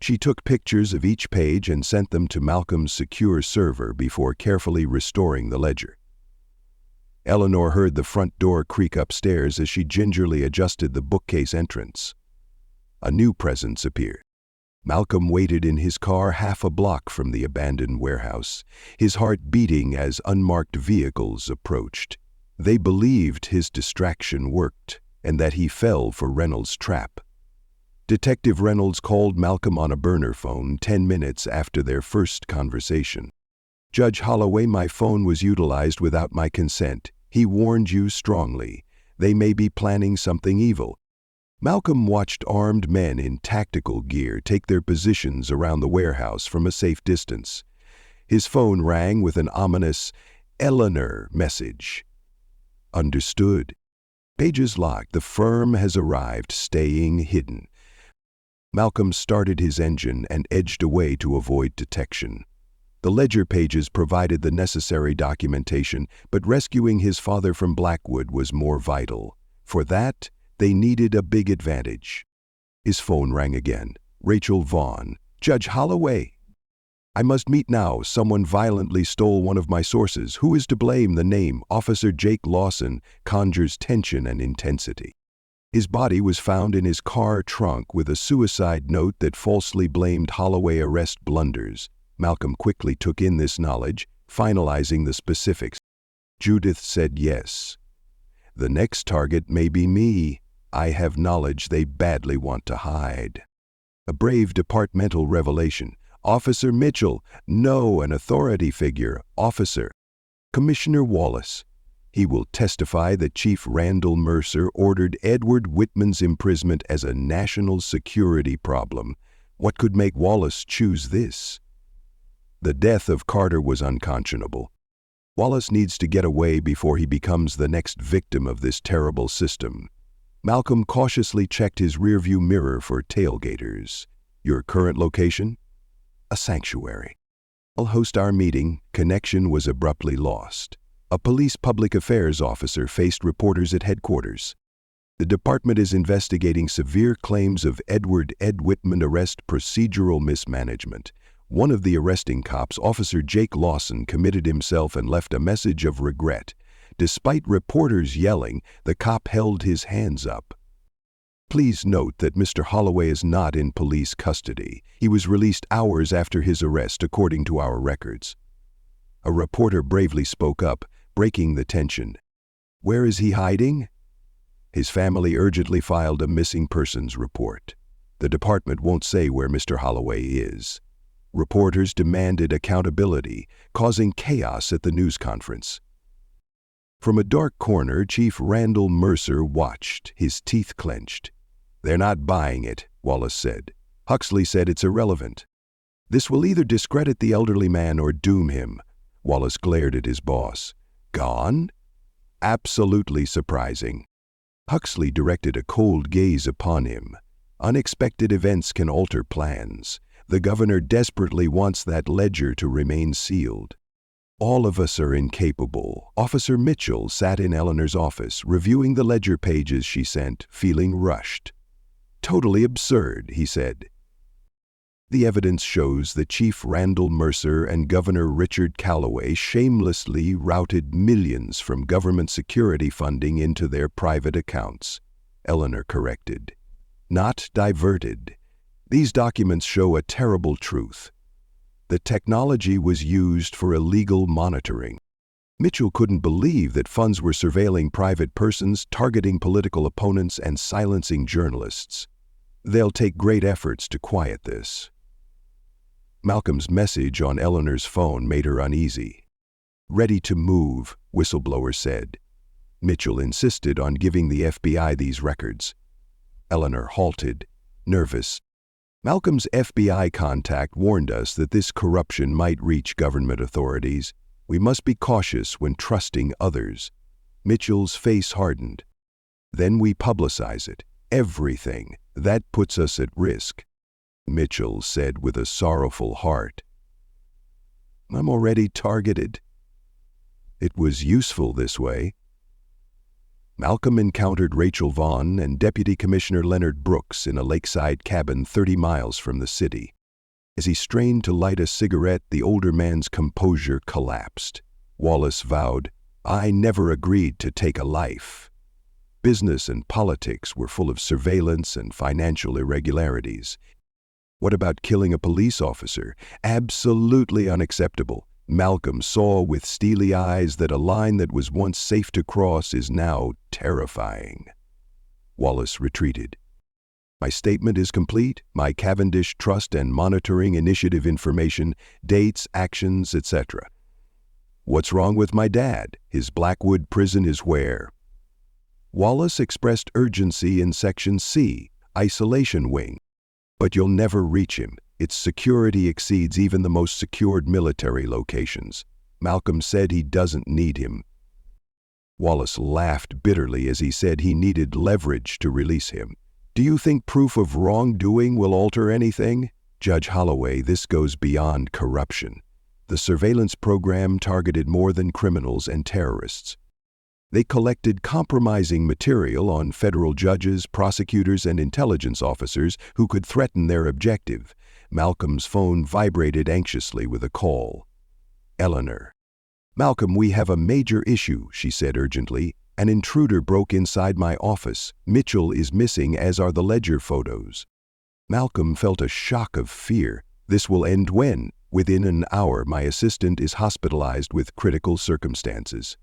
She took pictures of each page and sent them to Malcolm's secure server before carefully restoring the ledger. Eleanor heard the front door creak upstairs as she gingerly adjusted the bookcase entrance. A new presence appeared. Malcolm waited in his car half a block from the abandoned warehouse, his heart beating as unmarked vehicles approached. They believed his distraction worked and that he fell for Reynolds' trap. Detective Reynolds called Malcolm on a burner phone 10 minutes after their first conversation. "Judge Holloway, my phone was utilized without my consent. He warned you strongly. They may be planning something evil." Malcolm watched armed men in tactical gear take their positions around the warehouse from a safe distance. His phone rang with an ominous "Eleanor" message. "Understood. Pages locked. The firm has arrived, staying hidden." Malcolm started his engine and edged away to avoid detection. The ledger pages provided the necessary documentation, but rescuing his father from Blackwood was more vital. For that, they needed a big advantage. His phone rang again. "Rachel Vaughn." "Judge Holloway." "I must meet now. Someone violently stole one of my sources. Who is to blame?" The name, Officer Jake Lawson, conjures tension and intensity. His body was found in his car trunk with a suicide note that falsely blamed Holloway arrest blunders. Malcolm quickly took in this knowledge, finalizing the specifics. "Judith said yes. The next target may be me. I have knowledge they badly want to hide." A brave departmental revelation. "Officer Mitchell." "No, an authority figure." "Officer." "Commissioner Wallace." He will testify that Chief Randall Mercer ordered Edward Whitman's imprisonment as a national security problem. What could make Wallace choose this? The death of Carter was unconscionable. Wallace needs to get away before he becomes the next victim of this terrible system. Malcolm cautiously checked his rearview mirror for tailgaters. "Your current location?" "A sanctuary." "I'll host our meeting." Connection was abruptly lost. A police public affairs officer faced reporters at headquarters. "The department is investigating severe claims of Edward Ed Whitman arrest procedural mismanagement. One of the arresting cops, Officer Jake Lawson, committed himself and left a message of regret. Despite reporters yelling, the cop held his hands up. Please note that Mr. Holloway is not in police custody. He was released hours after his arrest, according to our records. A reporter bravely spoke up, breaking the tension. Where is he hiding? His family urgently filed a missing persons report. The department won't say where Mr. Holloway is. Reporters demanded accountability, causing chaos at the news conference. From a dark corner, Chief Randall Mercer watched, his teeth clenched. They're not buying it, Wallace said. Huxley said it's irrelevant. This will either discredit the elderly man or doom him. Wallace glared at his boss. Gone? Absolutely surprising. Huxley directed a cold gaze upon him. Unexpected events can alter plans. The governor desperately wants that ledger to remain sealed. All of us are incapable. Officer Mitchell sat in Eleanor's office, reviewing the ledger pages she sent, feeling rushed. Totally absurd, he said. The evidence shows that Chief Randall Mercer and Governor Richard Calloway shamelessly routed millions from government security funding into their private accounts. Eleanor corrected. Not diverted. These documents show a terrible truth. The technology was used for illegal monitoring. Mitchell couldn't believe that funds were surveilling private persons, targeting political opponents, and silencing journalists. They'll take great efforts to quiet this. Malcolm's message on Eleanor's phone made her uneasy. Ready to move, whistleblower said. Mitchell insisted on giving the FBI these records. Eleanor halted, nervous. Malcolm's FBI contact warned us that this corruption might reach government authorities. We must be cautious when trusting others. Mitchell's face hardened. Then we publicize it. Everything. That puts us at risk. Mitchell said with a sorrowful heart. I'm already targeted. It was useful this way. Malcolm encountered Rachel Vaughn and Deputy Commissioner Leonard Brooks in a lakeside cabin 30 miles from the city. As he strained to light a cigarette, the older man's composure collapsed. Wallace vowed, I never agreed to take a life. Business and politics were full of surveillance and financial irregularities. What about killing a police officer? Absolutely unacceptable. Malcolm saw with steely eyes that a line that was once safe to cross is now terrifying. Wallace retreated. My statement is complete. My Cavendish Trust and Monitoring Initiative information, dates, actions, etc. What's wrong with my dad? His Blackwood prison is where? Wallace expressed urgency in Section C, Isolation Wing. But you'll never reach him. Its security exceeds even the most secured military locations. Malcolm said he doesn't need him. Wallace laughed bitterly as he said he needed leverage to release him. Do you think proof of wrongdoing will alter anything? Judge Holloway, this goes beyond corruption. The surveillance program targeted more than criminals and terrorists. They collected compromising material on federal judges, prosecutors, and intelligence officers who could threaten their objective. Malcolm's phone vibrated anxiously with a call. Eleanor. Malcolm, we have a major issue, she said urgently. An intruder broke inside my office. Mitchell is missing, as are the ledger photos. Malcolm felt a shock of fear. This will end when? Within an hour, my assistant is hospitalized with critical circumstances.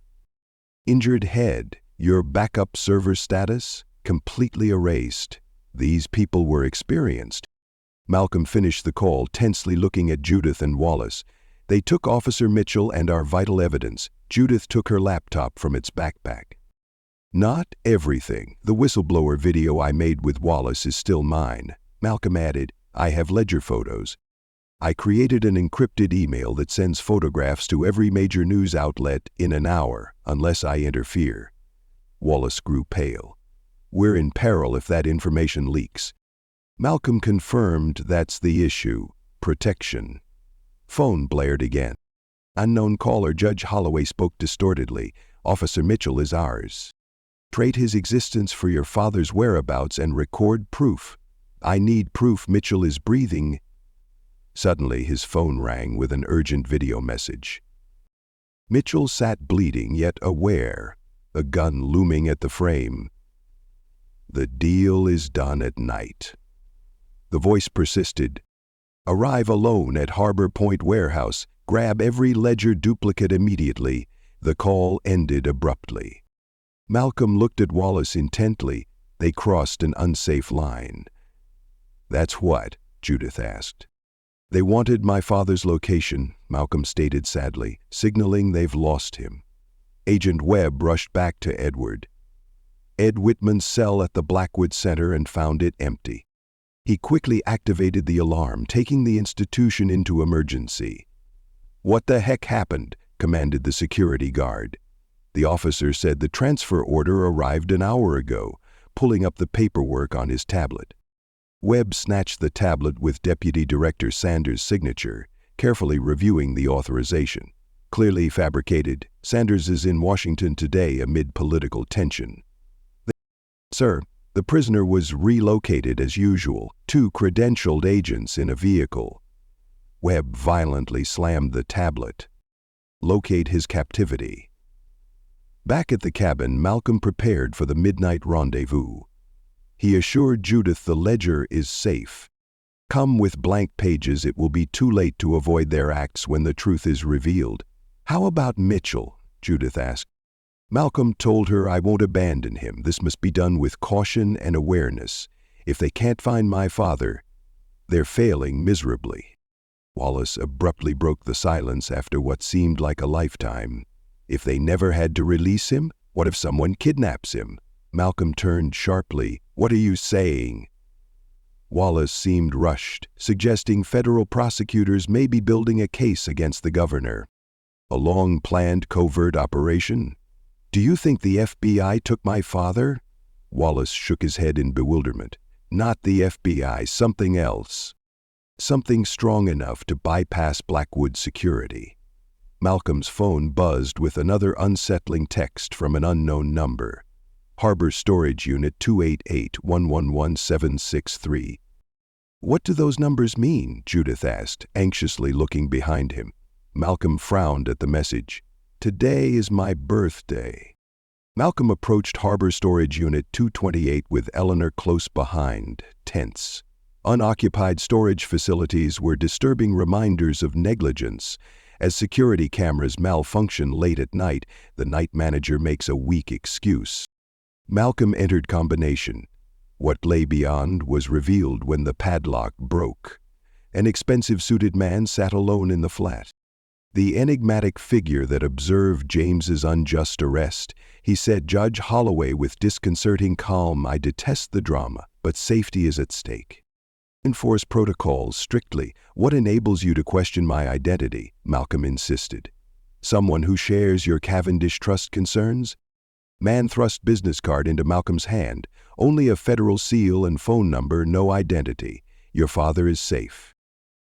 Injured head. Your backup server status? Completely erased. These people were experienced. Malcolm finished the call, tensely looking at Judith and Wallace. They took Officer Mitchell and our vital evidence. Judith took her laptop from its backpack. Not everything. The whistleblower video I made with Wallace is still mine. Malcolm added, I have ledger photos. I created an encrypted email that sends photographs to every major news outlet in an hour, unless I interfere. Wallace grew pale. We're in peril if that information leaks. Malcolm confirmed that's the issue. Protection. Phone blared again. Unknown caller. Judge Holloway spoke distortedly. Officer Mitchell is ours. Trade his existence for your father's whereabouts and record proof. I need proof Mitchell is breathing. Suddenly, his phone rang with an urgent video message. Mitchell sat bleeding yet aware, a gun looming at the frame. "The deal is done at night." The voice persisted. "Arrive alone at Harbor Point Warehouse. Grab every ledger duplicate immediately." The call ended abruptly. Malcolm looked at Wallace intently. They crossed an unsafe line. "That's what?" Judith asked. "They wanted my father's location," Malcolm stated sadly, signaling they've lost him. Agent Webb rushed back to Edward. Ed Whitman's cell at the Blackwood Center and found it empty. He quickly activated the alarm, taking the institution into emergency. "What the heck happened?" commanded the security guard. The officer said the transfer order arrived an hour ago, pulling up the paperwork on his tablet. Webb snatched the tablet with Deputy Director Sanders' signature, carefully reviewing the authorization. Clearly fabricated. Sanders is in Washington today amid political tension. "Sir, the prisoner was relocated as usual, 2 credentialed agents in a vehicle." Webb violently slammed the tablet. "Locate his captivity." Back at the cabin, Malcolm prepared for the midnight rendezvous. He assured Judith the ledger is safe. "Come with blank pages. It will be too late to avoid their acts when the truth is revealed." "How about Mitchell?" Judith asked. Malcolm told her, "I won't abandon him. This must be done with caution and awareness. If they can't find my father, they're failing miserably." Wallace abruptly broke the silence after what seemed like a lifetime. "If they never had to release him, what if someone kidnaps him?" Malcolm turned sharply. "What are you saying?" Wallace seemed rushed, suggesting federal prosecutors may be building a case against the governor. "A long-planned covert operation? Do you think the FBI took my father?" Wallace shook his head in bewilderment. "Not the FBI, something else. Something strong enough to bypass Blackwood security." Malcolm's phone buzzed with another unsettling text from an unknown number. "Harbor Storage Unit 288-111763. "What do those numbers mean?" Judith asked, anxiously looking behind him. Malcolm frowned at the message. "Today is my birthday." Malcolm approached Harbor Storage Unit 228 with Eleanor close behind, tense. Unoccupied storage facilities were disturbing reminders of negligence. As security cameras malfunction late at night, the night manager makes a weak excuse. Malcolm entered combination. What lay beyond was revealed when the padlock broke. An expensive suited man sat alone in the flat. The enigmatic figure that observed James's unjust arrest. He said, "Judge Holloway," with disconcerting calm, "I detest the drama, but safety is at stake. Enforce protocols strictly." "What enables you to question my identity?" Malcolm insisted. "Someone who shares your Cavendish Trust concerns?" Man thrust business card into Malcolm's hand. "Only a federal seal and phone number, no identity. Your father is safe.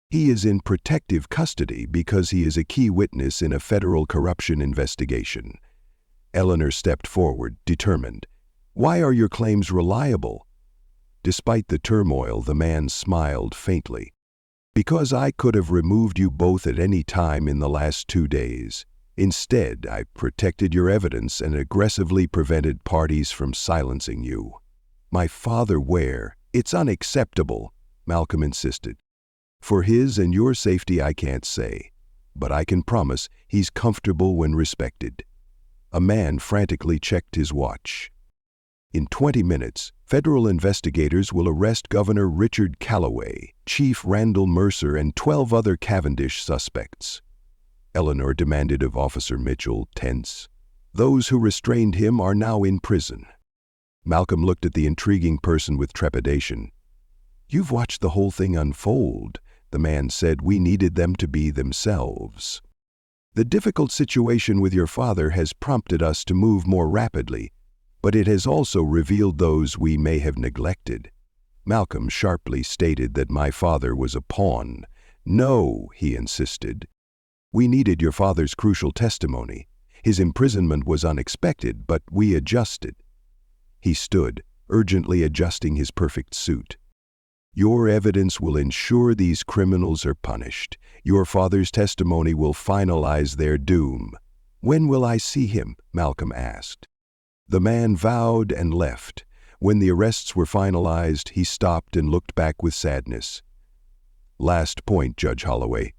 He is in protective custody because he is a key witness in a federal corruption investigation." Eleanor stepped forward, determined. "Why are your claims reliable?" Despite the turmoil, the man smiled faintly. "Because I could have removed you both at any time in the last 2 days. Instead, I protected your evidence and aggressively prevented parties from silencing you." "My father where?" "It's unacceptable," Malcolm insisted. "For his and your safety I can't say, but I can promise he's comfortable when respected." A man frantically checked his watch. "In 20 minutes, federal investigators will arrest Governor Richard Callaway, Chief Randall Mercer, and 12 other Cavendish suspects." Eleanor demanded of Officer Mitchell, tense. "Those who restrained him are now in prison." Malcolm looked at the intriguing person with trepidation. "You've watched the whole thing unfold," the man said. "We needed them to be themselves. The difficult situation with your father has prompted us to move more rapidly, but it has also revealed those we may have neglected." Malcolm sharply stated that my father was a pawn. "No," he insisted. "We needed your father's crucial testimony. His imprisonment was unexpected, but we adjusted." He stood, urgently adjusting his perfect suit. Your evidence will ensure these criminals are punished. Your father's testimony will finalize their doom. When will I see him? Malcolm asked. The man vowed and left. When the arrests were finalized, he stopped and looked back with sadness. Last point, Judge Holloway.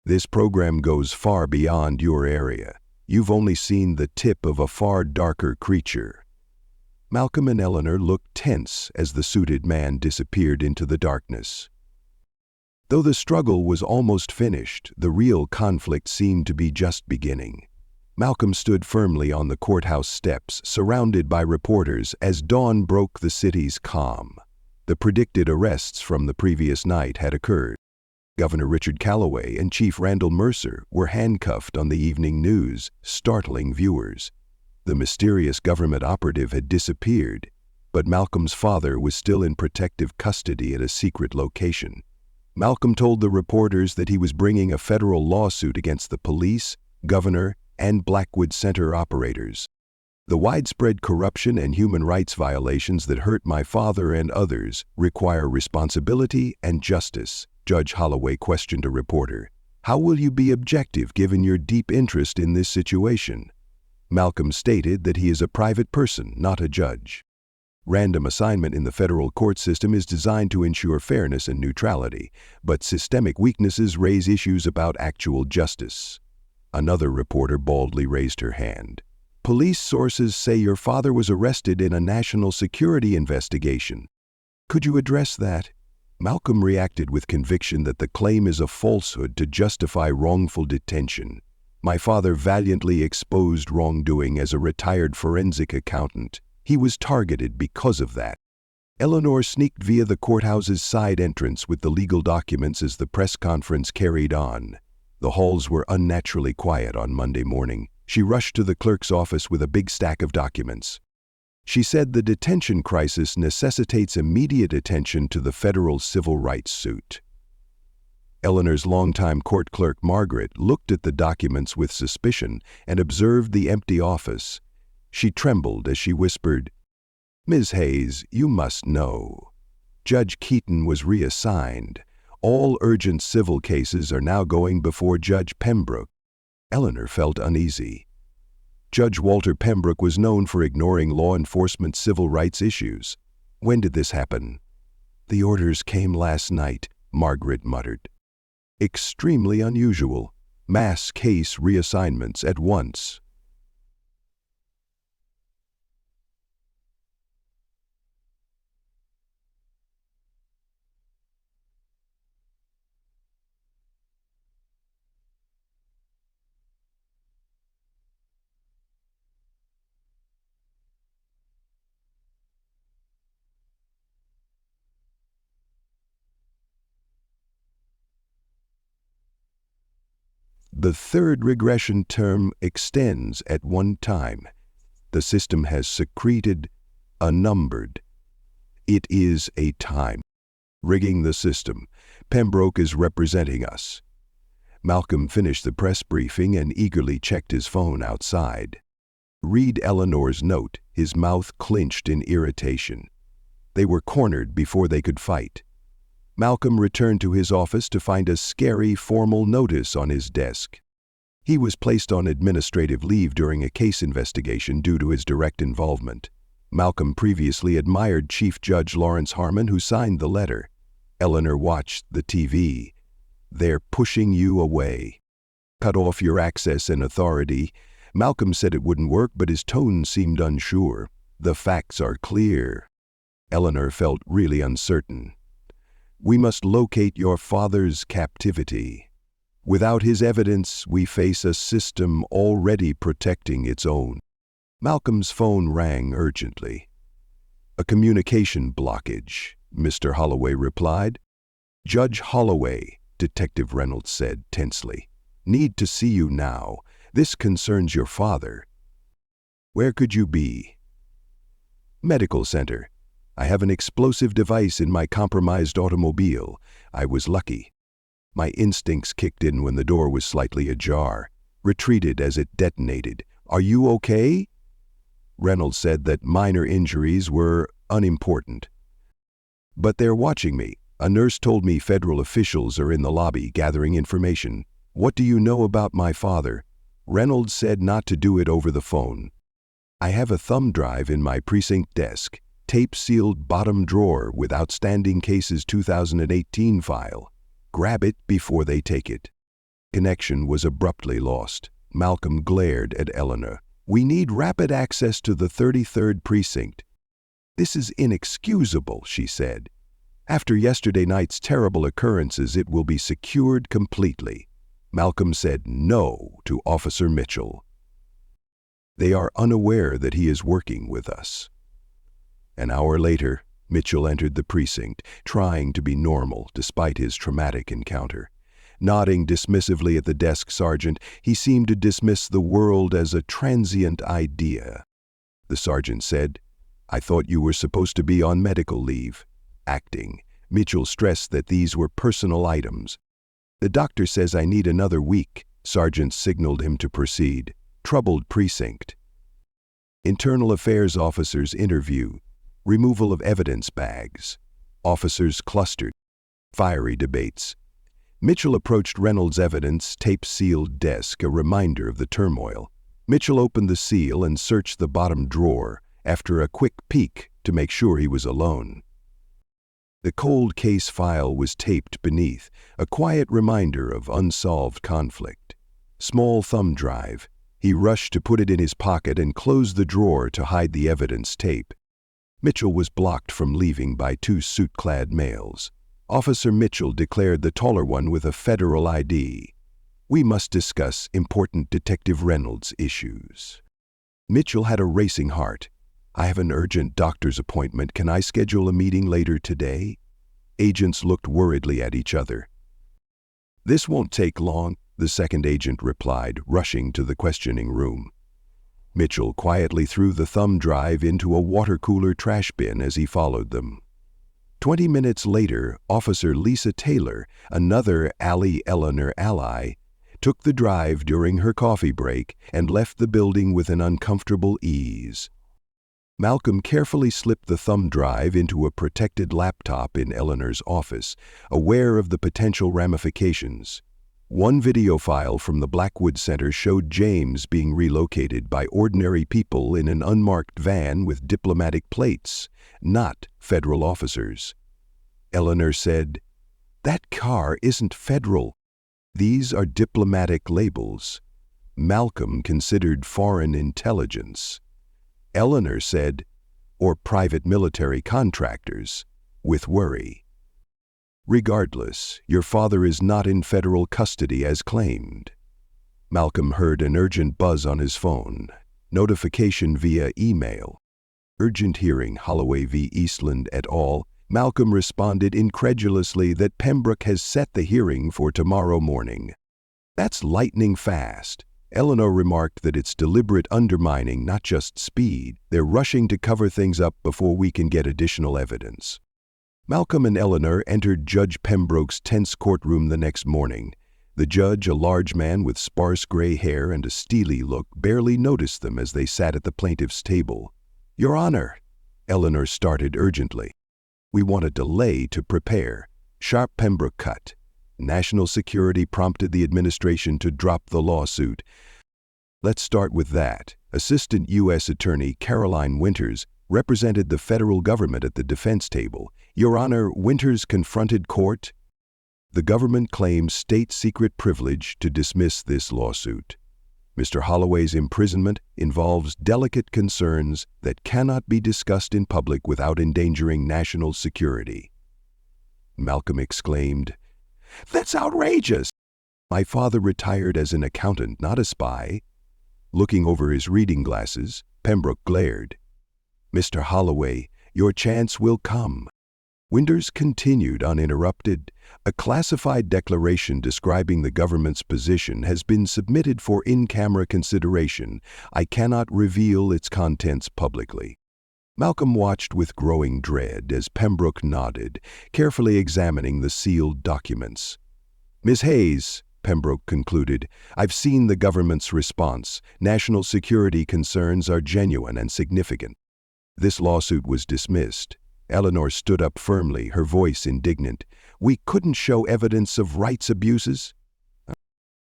This program goes far beyond your area. You've only seen the tip of a far darker creature. Malcolm and Eleanor looked tense as the suited man disappeared into the darkness. Though the struggle was almost finished, the real conflict seemed to be just beginning. Malcolm stood firmly on the courthouse steps, surrounded by reporters, as dawn broke the city's calm. The predicted arrests from the previous night had occurred. Governor Richard Callaway and Chief Randall Mercer were handcuffed on the evening news, startling viewers. The mysterious government operative had disappeared, but Malcolm's father was still in protective custody at a secret location. Malcolm told the reporters that he was bringing a federal lawsuit against the police, governor, and Blackwood Center operators. The widespread corruption and human rights violations that hurt my father and others require responsibility and justice, Judge Holloway questioned a reporter. How will you be objective given your deep interest in this situation? Malcolm stated that he is a private person, not a judge. Random assignment in the federal court system is designed to ensure fairness and neutrality, but systemic weaknesses raise issues about actual justice. Another reporter baldly raised her hand. Police sources say your father was arrested in a national security investigation. Could you address that? Malcolm reacted with conviction that the claim is a falsehood to justify wrongful detention. My father valiantly exposed wrongdoing as a retired forensic accountant. He was targeted because of that. Eleanor sneaked via the courthouse's side entrance with the legal documents as the press conference carried on. The halls were unnaturally quiet on Monday morning. She rushed to the clerk's office with a big stack of documents. She said the detention crisis necessitates immediate attention to the federal civil rights suit. Eleanor's longtime court clerk, Margaret, looked at the documents with suspicion and observed the empty office. She trembled as she whispered, "Ms. Hayes, you must know. Judge Keaton was reassigned. All urgent civil cases are now going before Judge Pembroke." Eleanor felt uneasy. Judge Walter Pembroke was known for ignoring law enforcement civil rights issues. When did this happen? The orders came last night, Margaret muttered. Extremely unusual. Mass case reassignments at once. The third regression term extends at one time. The system has secreted a numbered. It is a time. Rigging the system. Pembroke is representing us. Malcolm finished the press briefing and eagerly checked his phone outside. Read Eleanor's note, his mouth clenched in irritation. They were cornered before they could fight. Malcolm returned to his office to find a scary formal notice on his desk. He was placed on administrative leave during a case investigation due to his direct involvement. Malcolm previously admired Chief Judge Lawrence Harmon, who signed the letter. Eleanor watched the TV. "They're pushing you away. Cut off your access and authority." Malcolm said it wouldn't work, but his tone seemed unsure. "The facts are clear." Eleanor felt really uncertain. "We must locate your father's captivity. Without his evidence, we face a system already protecting its own." Malcolm's phone rang urgently. "A communication blockage," Mr. Holloway replied. "Judge Holloway," Detective Reynolds said tensely. "Need to see you now. This concerns your father." "Where could you be?" "Medical center. I have an explosive device in my compromised automobile. I was lucky." My instincts kicked in when the door was slightly ajar, retreated as it detonated. "Are you okay?" Reynolds said that minor injuries were unimportant. "But they're watching me. A nurse told me federal officials are in the lobby gathering information. What do you know about my father? Reynolds said not to do it over the phone. I have a thumb drive in my precinct desk, tape-sealed bottom drawer with outstanding cases 2018 file. Grab it before they take it. Connection was abruptly lost. Malcolm glared at Eleanor. We need rapid access to the 33rd precinct. This is inexcusable, she said. After yesterday night's terrible occurrences, it will be secured completely. Malcolm said no to Officer Mitchell. They are unaware that he is working with us. An hour later, Mitchell entered the precinct, trying to be normal despite his traumatic encounter. Nodding dismissively at the desk sergeant, he seemed to dismiss the world as a transient idea. The sergeant said, I thought you were supposed to be on medical leave. Acting. Mitchell stressed that these were personal items. The doctor says I need another week. Sergeant signaled him to proceed. Troubled precinct. Internal Affairs officers interview. Removal of evidence bags. Officers clustered. Fiery debates. Mitchell approached Reynolds' evidence tape-sealed desk, a reminder of the turmoil. Mitchell opened the seal and searched the bottom drawer, after a quick peek to make sure he was alone. The cold case file was taped beneath, a quiet reminder of unsolved conflict. Small thumb drive. He rushed to put it in his pocket and closed the drawer to hide the evidence tape. Mitchell was blocked from leaving by two suit-clad males. Officer Mitchell declared the taller one with a federal ID. We must discuss important Detective Reynolds issues. Mitchell had a racing heart. I have an urgent doctor's appointment. Can I schedule a meeting later today? Agents looked worriedly at each other. This won't take long, the second agent replied, rushing to the questioning room. Mitchell quietly threw the thumb drive into a water cooler trash bin as he followed them. 20 minutes later, Officer Lisa Taylor, another Allie Eleanor ally, took the drive during her coffee break and left the building with an uncomfortable ease. Malcolm carefully slipped the thumb drive into a protected laptop in Eleanor's office, aware of the potential ramifications. One video file from the Blackwood Center showed James being relocated by ordinary people in an unmarked van with diplomatic plates, not federal officers. Eleanor said, "That car isn't federal. These are diplomatic labels." Malcolm considered foreign intelligence. Eleanor said, "Or private military contractors," with worry. "Regardless, your father is not in federal custody as claimed." Malcolm heard an urgent buzz on his phone. Notification via email. Urgent hearing, Holloway v. Eastland et al. Malcolm responded incredulously that Pembroke has set the hearing for tomorrow morning. That's lightning fast. Eleanor remarked that it's deliberate undermining, not just speed. They're rushing to cover things up before we can get additional evidence. Malcolm and Eleanor entered Judge Pembroke's tense courtroom the next morning. The judge, a large man with sparse gray hair and a steely look, barely noticed them as they sat at the plaintiff's table. "Your Honor," Eleanor started urgently. "We want a delay to prepare." Sharp Pembroke cut. National security prompted the administration to drop the lawsuit. Let's start with that. Assistant U.S. Attorney Caroline Winters represented the federal government at the defense table. "Your Honor," Winters confronted court. "The government claims state secret privilege to dismiss this lawsuit. Mr. Holloway's imprisonment involves delicate concerns that cannot be discussed in public without endangering national security." Malcolm exclaimed, "That's outrageous! My father retired as an accountant, not a spy." Looking over his reading glasses, Pembroke glared. "Mr. Holloway, your chance will come." Winters continued uninterrupted. "A classified declaration describing the government's position has been submitted for in-camera consideration. I cannot reveal its contents publicly." Malcolm watched with growing dread as Pembroke nodded, carefully examining the sealed documents. "Ms. Hayes," Pembroke concluded, "I've seen the government's response. National security concerns are genuine and significant." This lawsuit was dismissed. Eleanor stood up firmly, her voice indignant. "We couldn't show evidence of rights abuses?"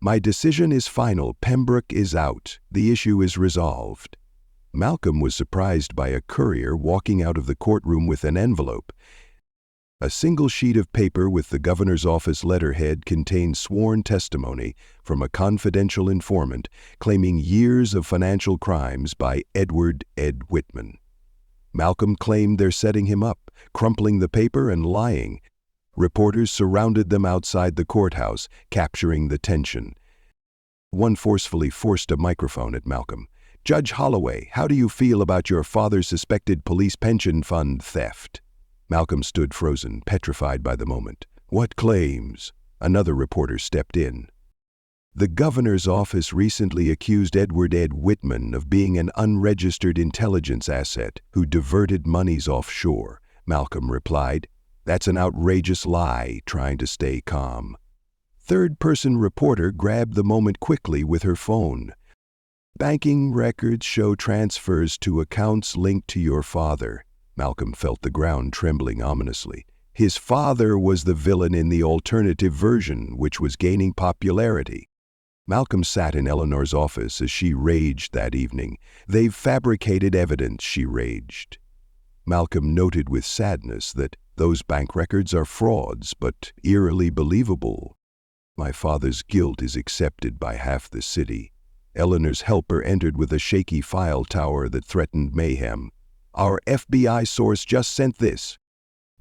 "My decision is final. Pembroke is out. The issue is resolved." Malcolm was surprised by a courier walking out of the courtroom with an envelope. A single sheet of paper with the governor's office letterhead contained sworn testimony from a confidential informant claiming years of financial crimes by Edward Ed Whitman. Malcolm claimed they're setting him up, crumpling the paper and lying. Reporters surrounded them outside the courthouse, capturing the tension. One forcefully forced a microphone at Malcolm. "Judge Holloway, how do you feel about your father's suspected police pension fund theft?" Malcolm stood frozen, petrified by the moment. "What claims?" Another reporter stepped in. "The governor's office recently accused Edward Ed Whitman of being an unregistered intelligence asset who diverted monies offshore," Malcolm replied. "That's an outrageous lie," trying to stay calm. Third-person reporter grabbed the moment quickly with her phone. "Banking records show transfers to accounts linked to your father." Malcolm felt the ground trembling ominously. His father was the villain in the alternative version, which was gaining popularity. Malcolm sat in Eleanor's office as she raged that evening. "They've fabricated evidence," she raged. Malcolm noted with sadness that those bank records are frauds, but eerily believable. "My father's guilt is accepted by half the city." Eleanor's helper entered with a shaky file tower that threatened mayhem. "Our FBI source just sent this."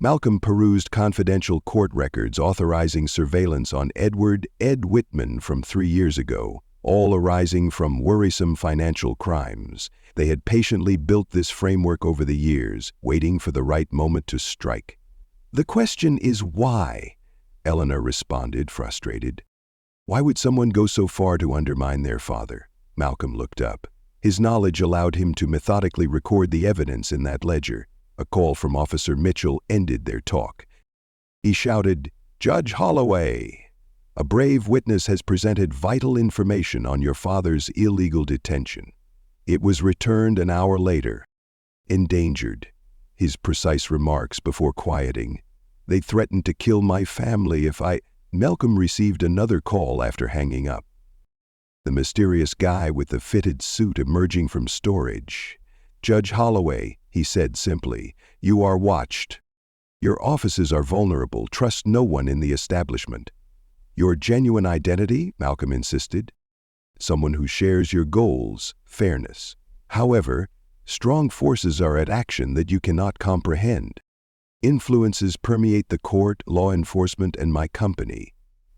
Malcolm perused confidential court records authorizing surveillance on Edward Ed Whitman from 3 years ago, all arising from worrisome financial crimes. They had patiently built this framework over the years, waiting for the right moment to strike. "The question is why?" Eleanor responded, frustrated. "Why would someone go so far to undermine their father?" Malcolm looked up. His knowledge allowed him to methodically record the evidence in that ledger. A call from Officer Mitchell ended their talk. He shouted, "Judge Holloway! A brave witness has presented vital information on your father's illegal detention." It was returned an hour later. "Endangered." His precise remarks before quieting. "They threatened to kill my family if I—" Malcolm received another call after hanging up. The mysterious guy with the fitted suit emerging from storage. "Judge Holloway," he said simply, "you are watched. Your offices are vulnerable. Trust no one in the establishment." "Your genuine identity?" Malcolm insisted. "Someone who shares your goals, fairness. However, strong forces are at action that you cannot comprehend. Influences permeate the court, law enforcement, and my company."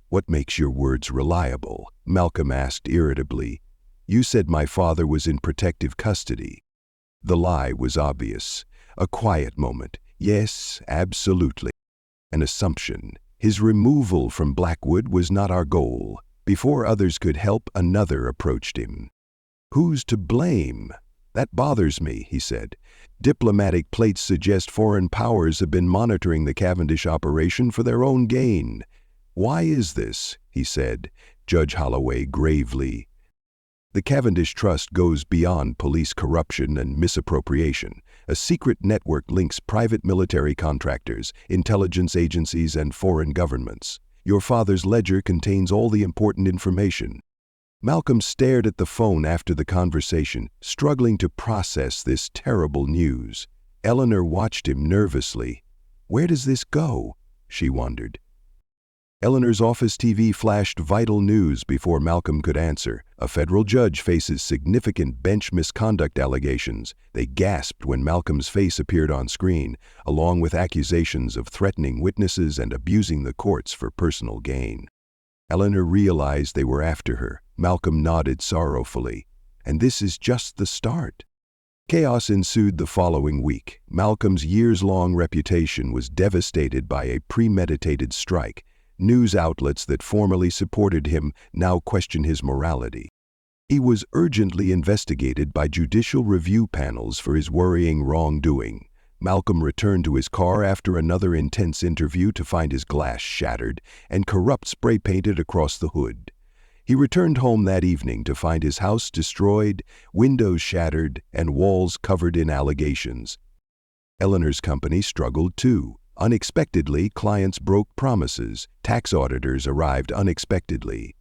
"What makes your words reliable?" Malcolm asked irritably. "You said my father was in protective custody." The lie was obvious. A quiet moment. "Yes, absolutely." An assumption. "His removal from Blackwood was not our goal." Before others could help, another approached him. "Who's to blame?" "That bothers me," he said. "Diplomatic plates suggest foreign powers have been monitoring the Cavendish operation for their own gain." "Why is this?" he said. Judge Holloway gravely. "The Cavendish Trust goes beyond police corruption and misappropriation. A secret network links private military contractors, intelligence agencies, and foreign governments. Your father's ledger contains all the important information." Malcolm stared at the phone after the conversation, struggling to process this terrible news. Eleanor watched him nervously. "Where does this go?" she wondered. Eleanor's office TV flashed vital news before Malcolm could answer. "A federal judge faces significant bench misconduct allegations." They gasped when Malcolm's face appeared on screen, along with accusations of threatening witnesses and abusing the courts for personal gain. Eleanor realized they were after her. Malcolm nodded sorrowfully. "And this is just the start." Chaos ensued the following week. Malcolm's years-long reputation was devastated by a premeditated strike. News outlets that formerly supported him now questioned his morality. He was urgently investigated by judicial review panels for his worrying wrongdoing. Malcolm returned to his car after another intense interview to find his glass shattered and corrupt spray painted across the hood. He returned home that evening to find his house destroyed, windows shattered, and walls covered in allegations. Eleanor's company struggled too. Unexpectedly, clients broke promises. Tax auditors arrived unexpectedly.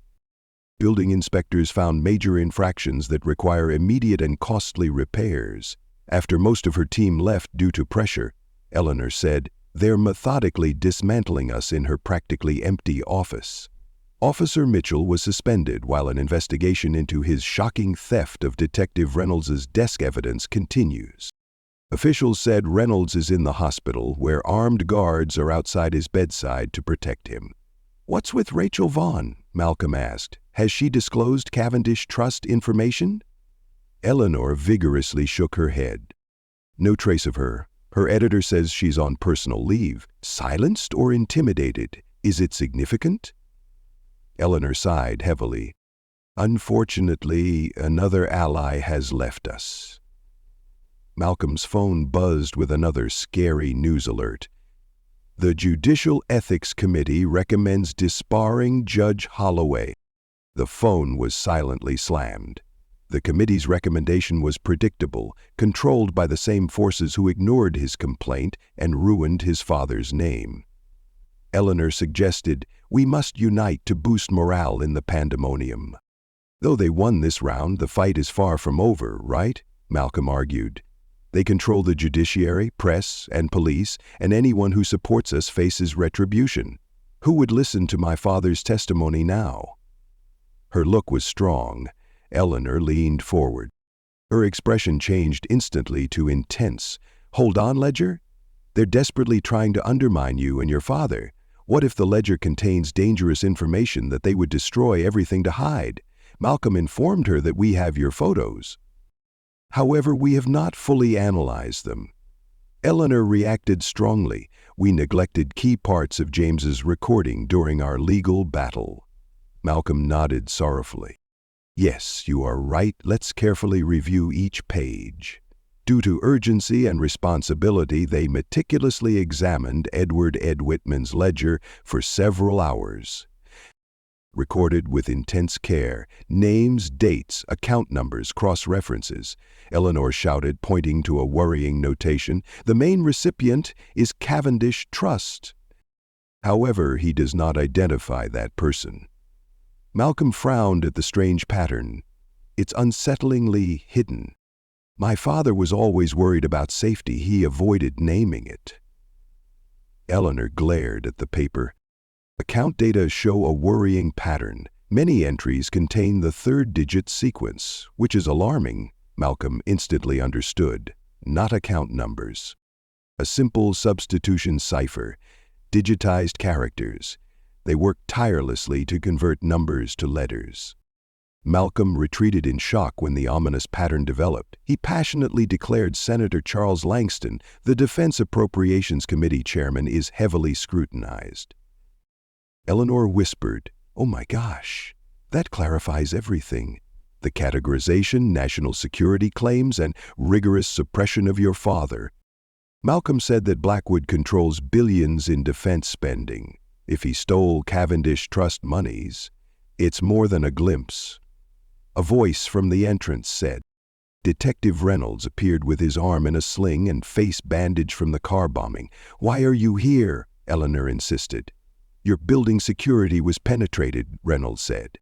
Building inspectors found major infractions that require immediate and costly repairs. After most of her team left due to pressure, Eleanor said, "They're methodically dismantling us," in her practically empty office. Officer Mitchell was suspended while an investigation into his shocking theft of Detective Reynolds's desk evidence continues. Officials said Reynolds is in the hospital, where armed guards are outside his bedside to protect him. "What's with Rachel Vaughn?" Malcolm asked. "Has she disclosed Cavendish Trust information?" Eleanor vigorously shook her head. "No trace of her. Her editor says she's on personal leave. Silenced or intimidated? Is it significant?" Eleanor sighed heavily. "Unfortunately, another ally has left us." Malcolm's phone buzzed with another scary news alert. "The Judicial Ethics Committee recommends disbarring Judge Holloway." The phone was silently slammed. The committee's recommendation was predictable, controlled by the same forces who ignored his complaint and ruined his father's name. Eleanor suggested, "We must unite to boost morale in the pandemonium." "Though they won this round, the fight is far from over, right?" Malcolm argued. "They control the judiciary, press, and police, and anyone who supports us faces retribution. Who would listen to my father's testimony now?" Her look was strong. Eleanor leaned forward. Her expression changed instantly to intense. "Hold on, Ledger? They're desperately trying to undermine you and your father. What if the ledger contains dangerous information that they would destroy everything to hide? Malcolm informed her that we have your photos. However, we have not fully analyzed them." Eleanor reacted strongly. "We neglected key parts of James's recording during our legal battle." Malcolm nodded sorrowfully. "Yes, you are right. Let's carefully review each page." Due to urgency and responsibility, they meticulously examined Edward Ed Whitman's ledger for several hours. Recorded with intense care, names, dates, account numbers, cross-references. Eleanor shouted, pointing to a worrying notation. "The main recipient is Cavendish Trust." However, he does not identify that person. Malcolm frowned at the strange pattern. "It's unsettlingly hidden. My father was always worried about safety. He avoided naming it." Eleanor glared at the paper. Account data show a worrying pattern. Many entries contain the third-digit sequence, which is alarming. Malcolm instantly understood. Not account numbers. A simple substitution cipher. Digitized characters. They worked tirelessly to convert numbers to letters. Malcolm retreated in shock when the ominous pattern developed. He passionately declared Senator Charles Langston, the Defense Appropriations Committee chairman, is heavily scrutinized. Eleanor whispered, "Oh my gosh, that clarifies everything. The categorization, national security claims, and rigorous suppression of your father." Malcolm said that Blackwood controls billions in defense spending. If he stole Cavendish Trust monies, it's more than a glimpse. A voice from the entrance said. Detective Reynolds appeared with his arm in a sling and face bandaged from the car bombing. "Why are you here?" Eleanor insisted. "Your building security was penetrated," Reynolds said.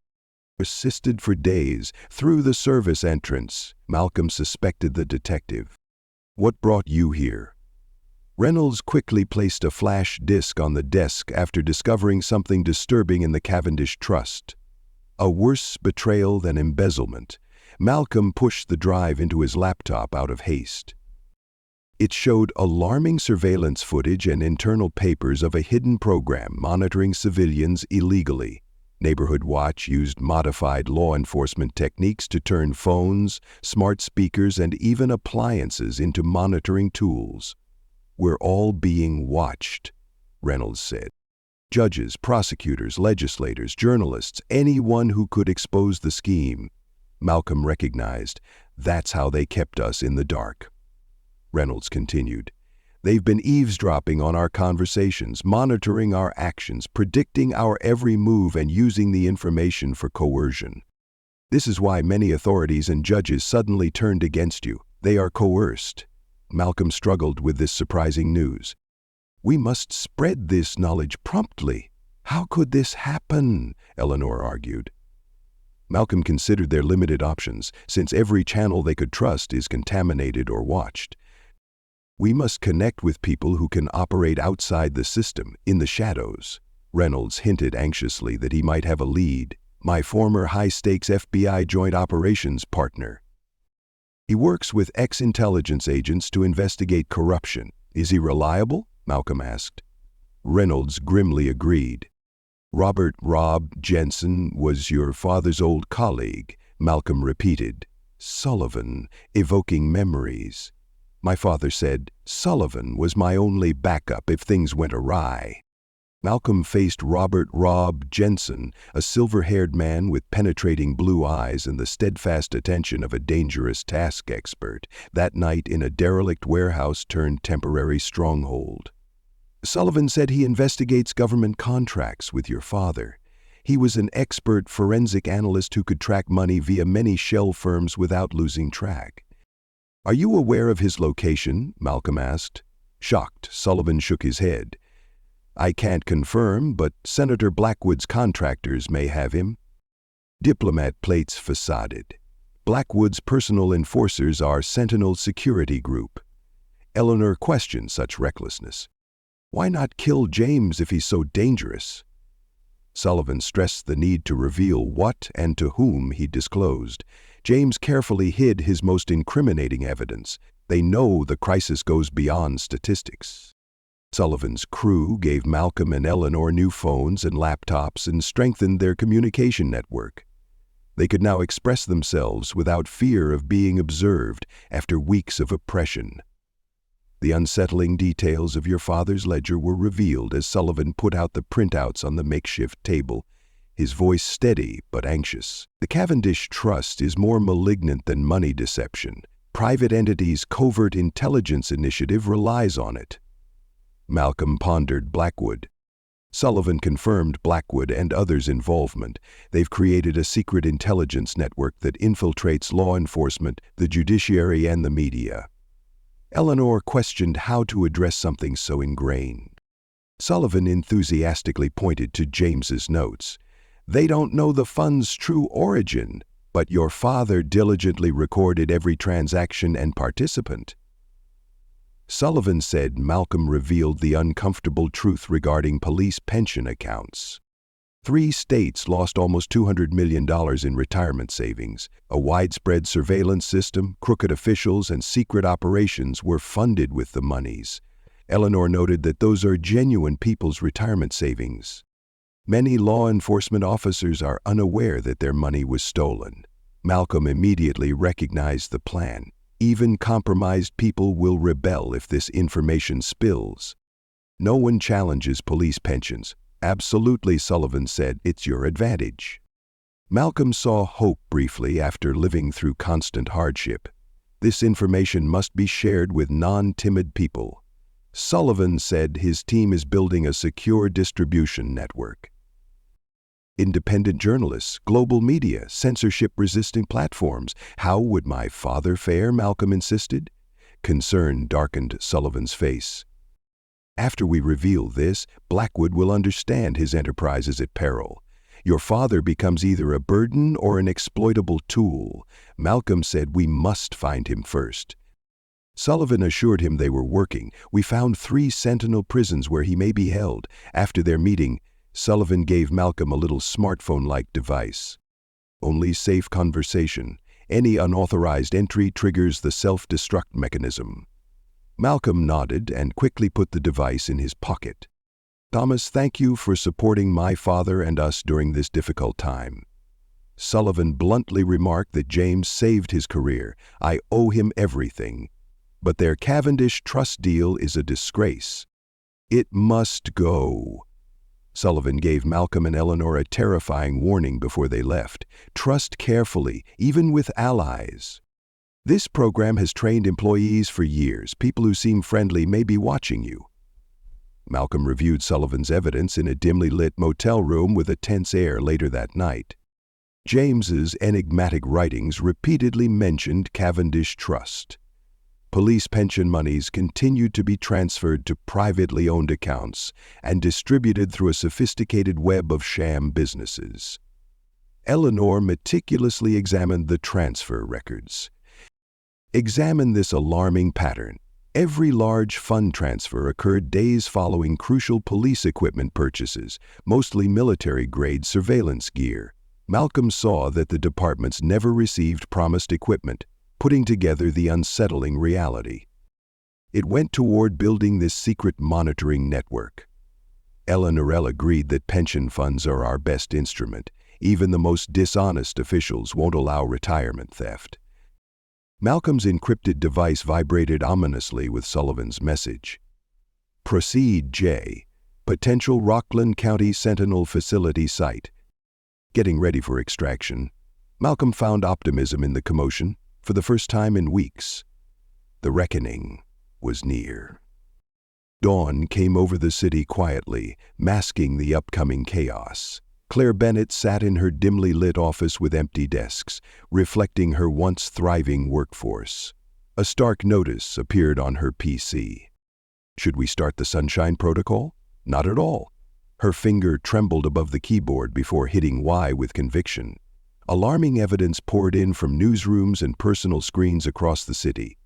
Persisted for days, through the service entrance. Malcolm suspected the detective. "What brought you here?" Reynolds quickly placed a flash disk on the desk after discovering something disturbing in the Cavendish Trust. A worse betrayal than embezzlement. Malcolm pushed the drive into his laptop out of haste. It showed alarming surveillance footage and internal papers of a hidden program monitoring civilians illegally. Neighborhood Watch used modified law enforcement techniques to turn phones, smart speakers, and even appliances into monitoring tools. "We're all being watched," Reynolds said. "Judges, prosecutors, legislators, journalists, anyone who could expose the scheme." Malcolm recognized, "That's how they kept us in the dark." Reynolds continued, "They've been eavesdropping on our conversations, monitoring our actions, predicting our every move, and using the information for coercion. This is why many authorities and judges suddenly turned against you. They are coerced." Malcolm struggled with this surprising news. "We must spread this knowledge promptly. How could this happen?" Eleanor argued. Malcolm considered their limited options, since every channel they could trust is contaminated or watched. "We must connect with people who can operate outside the system, in the shadows." Reynolds hinted anxiously that he might have a lead. "My former high-stakes FBI joint operations partner. He works with ex-intelligence agents to investigate corruption. Is he reliable?" Malcolm asked. Reynolds grimly agreed. "Robert Rob Jensen was your father's old colleague," Malcolm repeated. "Sullivan, evoking memories. My father said, Sullivan was my only backup if things went awry." Malcolm faced Robert Rob Jensen, a silver-haired man with penetrating blue eyes and the steadfast attention of a dangerous task expert, that night in a derelict warehouse turned temporary stronghold. "Sullivan said he investigates government contracts with your father. He was an expert forensic analyst who could track money via many shell firms without losing track." "Are you aware of his location?" Malcolm asked. Shocked, Sullivan shook his head. "I can't confirm, but Senator Blackwood's contractors may have him." Diplomat plates facaded. Blackwood's personal enforcers are Sentinel Security Group. Eleanor questioned such recklessness. "Why not kill James if he's so dangerous?" Sullivan stressed the need to reveal what and to whom he disclosed. James carefully hid his most incriminating evidence. They know the crisis goes beyond statistics. Sullivan's crew gave Malcolm and Eleanor new phones and laptops and strengthened their communication network. They could now express themselves without fear of being observed after weeks of oppression. The unsettling details of your father's ledger were revealed as Sullivan put out the printouts on the makeshift table, his voice steady but anxious. "The Cavendish Trust is more malignant than money deception. Private entities' covert intelligence initiative relies on it." Malcolm pondered Blackwood. Sullivan confirmed Blackwood and others' involvement. "They've created a secret intelligence network that infiltrates law enforcement, the judiciary, and the media." Eleanor questioned how to address something so ingrained. Sullivan enthusiastically pointed to James's notes. "They don't know the fund's true origin, but your father diligently recorded every transaction and participant." Sullivan said Malcolm revealed the uncomfortable truth regarding police pension accounts. 3 states lost almost $200 million in retirement savings. A widespread surveillance system, crooked officials, and secret operations were funded with the monies. Eleanor noted that those are genuine people's retirement savings. Many law enforcement officers are unaware that their money was stolen. Malcolm immediately recognized the plan. Even compromised people will rebel if this information spills. "No one challenges police pensions." "Absolutely," Sullivan said, "it's your advantage." Malcolm saw hope briefly after living through constant hardship. This information must be shared with non-timid people. Sullivan said his team is building a secure distribution network. Independent journalists, global media, censorship-resistant platforms. How would my father fare? Malcolm insisted. Concern darkened Sullivan's face. "After we reveal this, Blackwood will understand his enterprise is at peril. Your father becomes either a burden or an exploitable tool." Malcolm said we must find him first. Sullivan assured him they were working. "We found 3 Sentinel prisons where he may be held." After their meeting, Sullivan gave Malcolm a little smartphone-like device. "Only safe conversation. Any unauthorized entry triggers the self-destruct mechanism." Malcolm nodded and quickly put the device in his pocket. "Thomas, thank you for supporting my father and us during this difficult time." Sullivan bluntly remarked that James saved his career. "I owe him everything. But their Cavendish Trust deal is a disgrace. It must go." Sullivan gave Malcolm and Eleanor a terrifying warning before they left. "Trust carefully, even with allies. This program has trained employees for years. People who seem friendly may be watching you." Malcolm reviewed Sullivan's evidence in a dimly lit motel room with a tense air later that night. James's enigmatic writings repeatedly mentioned Cavendish Trust. police pension monies continued to be transferred to privately owned accounts and distributed through a sophisticated web of sham businesses. Eleanor meticulously examined the transfer records. Examine this alarming pattern. Every large fund transfer occurred days following crucial police equipment purchases, mostly military-grade surveillance gear. Malcolm saw that the departments never received promised equipment, putting together the unsettling reality. It went toward building this secret monitoring network. Eleanor agreed that pension funds are our best instrument. Even the most dishonest officials won't allow retirement theft. Malcolm's encrypted device vibrated ominously with Sullivan's message. Proceed, J. Potential Rockland County Sentinel Facility Site. Getting ready for extraction, Malcolm found optimism in the commotion for the first time in weeks. The reckoning was near. Dawn came over the city quietly, masking the upcoming chaos. Claire Bennett sat in her dimly lit office with empty desks, reflecting her once thriving workforce. A stark notice appeared on her PC. Should we start the Sunshine Protocol? Not at all. Her finger trembled above the keyboard before hitting Y with conviction. Alarming evidence poured in from newsrooms and personal screens across the city.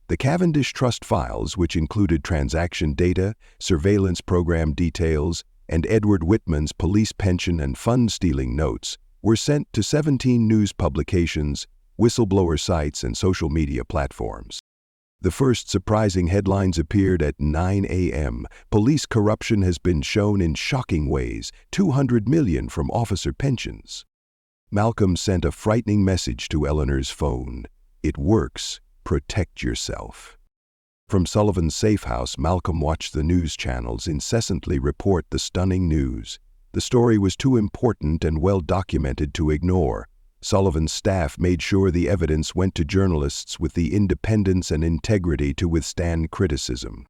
The Cavendish Trust files, which included transaction data, surveillance program details, and David Whitman's police pension and fund-stealing notes, were sent to 17 news publications, whistleblower sites, and social media platforms. The first surprising headlines appeared at 9 a.m. Police corruption has been shown in shocking ways, $200 million from officer pensions. Malcolm sent a frightening message to Eleanor's phone. It works. Protect yourself. From Sullivan's safe house, Malcolm watched the news channels incessantly report the stunning news. The story was too important and well documented to ignore. Sullivan's staff made sure the evidence went to journalists with the independence and integrity to withstand criticism.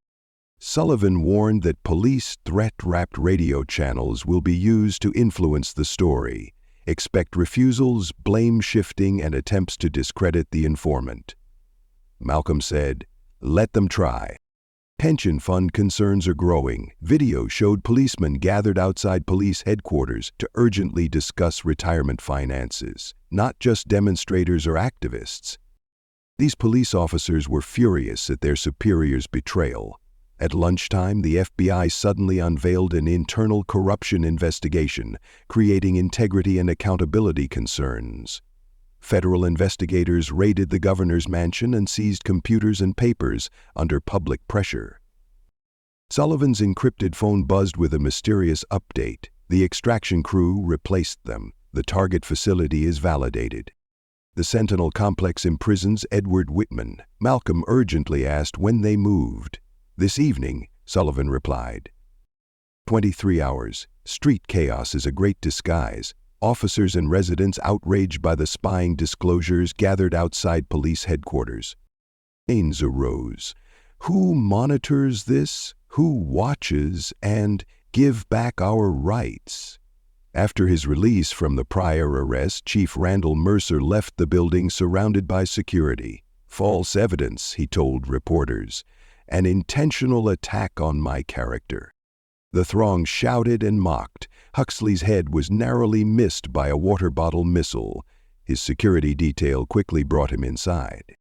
Sullivan warned that police threat-wrapped radio channels will be used to influence the story. Expect refusals, blame shifting, and attempts to discredit the informant. Malcolm said, "Let them try." Pension fund concerns are growing. Video showed policemen gathered outside police headquarters to urgently discuss retirement finances, not just demonstrators or activists. These police officers were furious at their superiors' betrayal. At lunchtime, the FBI suddenly unveiled an internal corruption investigation, creating integrity and accountability concerns. Federal investigators raided the governor's mansion and seized computers and papers under public pressure. Sullivan's encrypted phone buzzed with a mysterious update. The extraction crew replaced them. The target facility is validated. The Sentinel complex imprisons David Whitman. Malcolm urgently asked when they moved. "This evening," Sullivan replied. 23 hours. Street chaos is a great disguise. Officers and residents outraged by the spying disclosures gathered outside police headquarters. Questions arose. Who monitors this? Who watches? And give back our rights? After his release from the prior arrest, Chief Randall Mercer left the building surrounded by security. "False evidence," he told reporters. "An intentional attack on my character." The throng shouted and mocked. Huxley's head was narrowly missed by a water bottle missile. His security detail quickly brought him inside.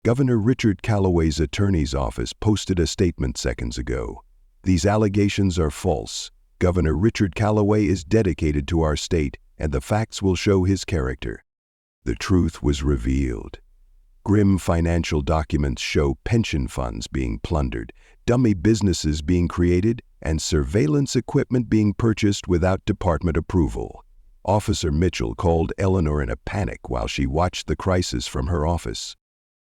Governor Richard Callaway's attorney's office posted a statement seconds ago. "These allegations are false. Governor Richard Callaway is dedicated to our state, and the facts will show his character." The truth was revealed. Grim financial documents show pension funds being plundered, dummy businesses being created, and surveillance equipment being purchased without department approval. Officer Mitchell called Eleanor in a panic while she watched the crisis from her office.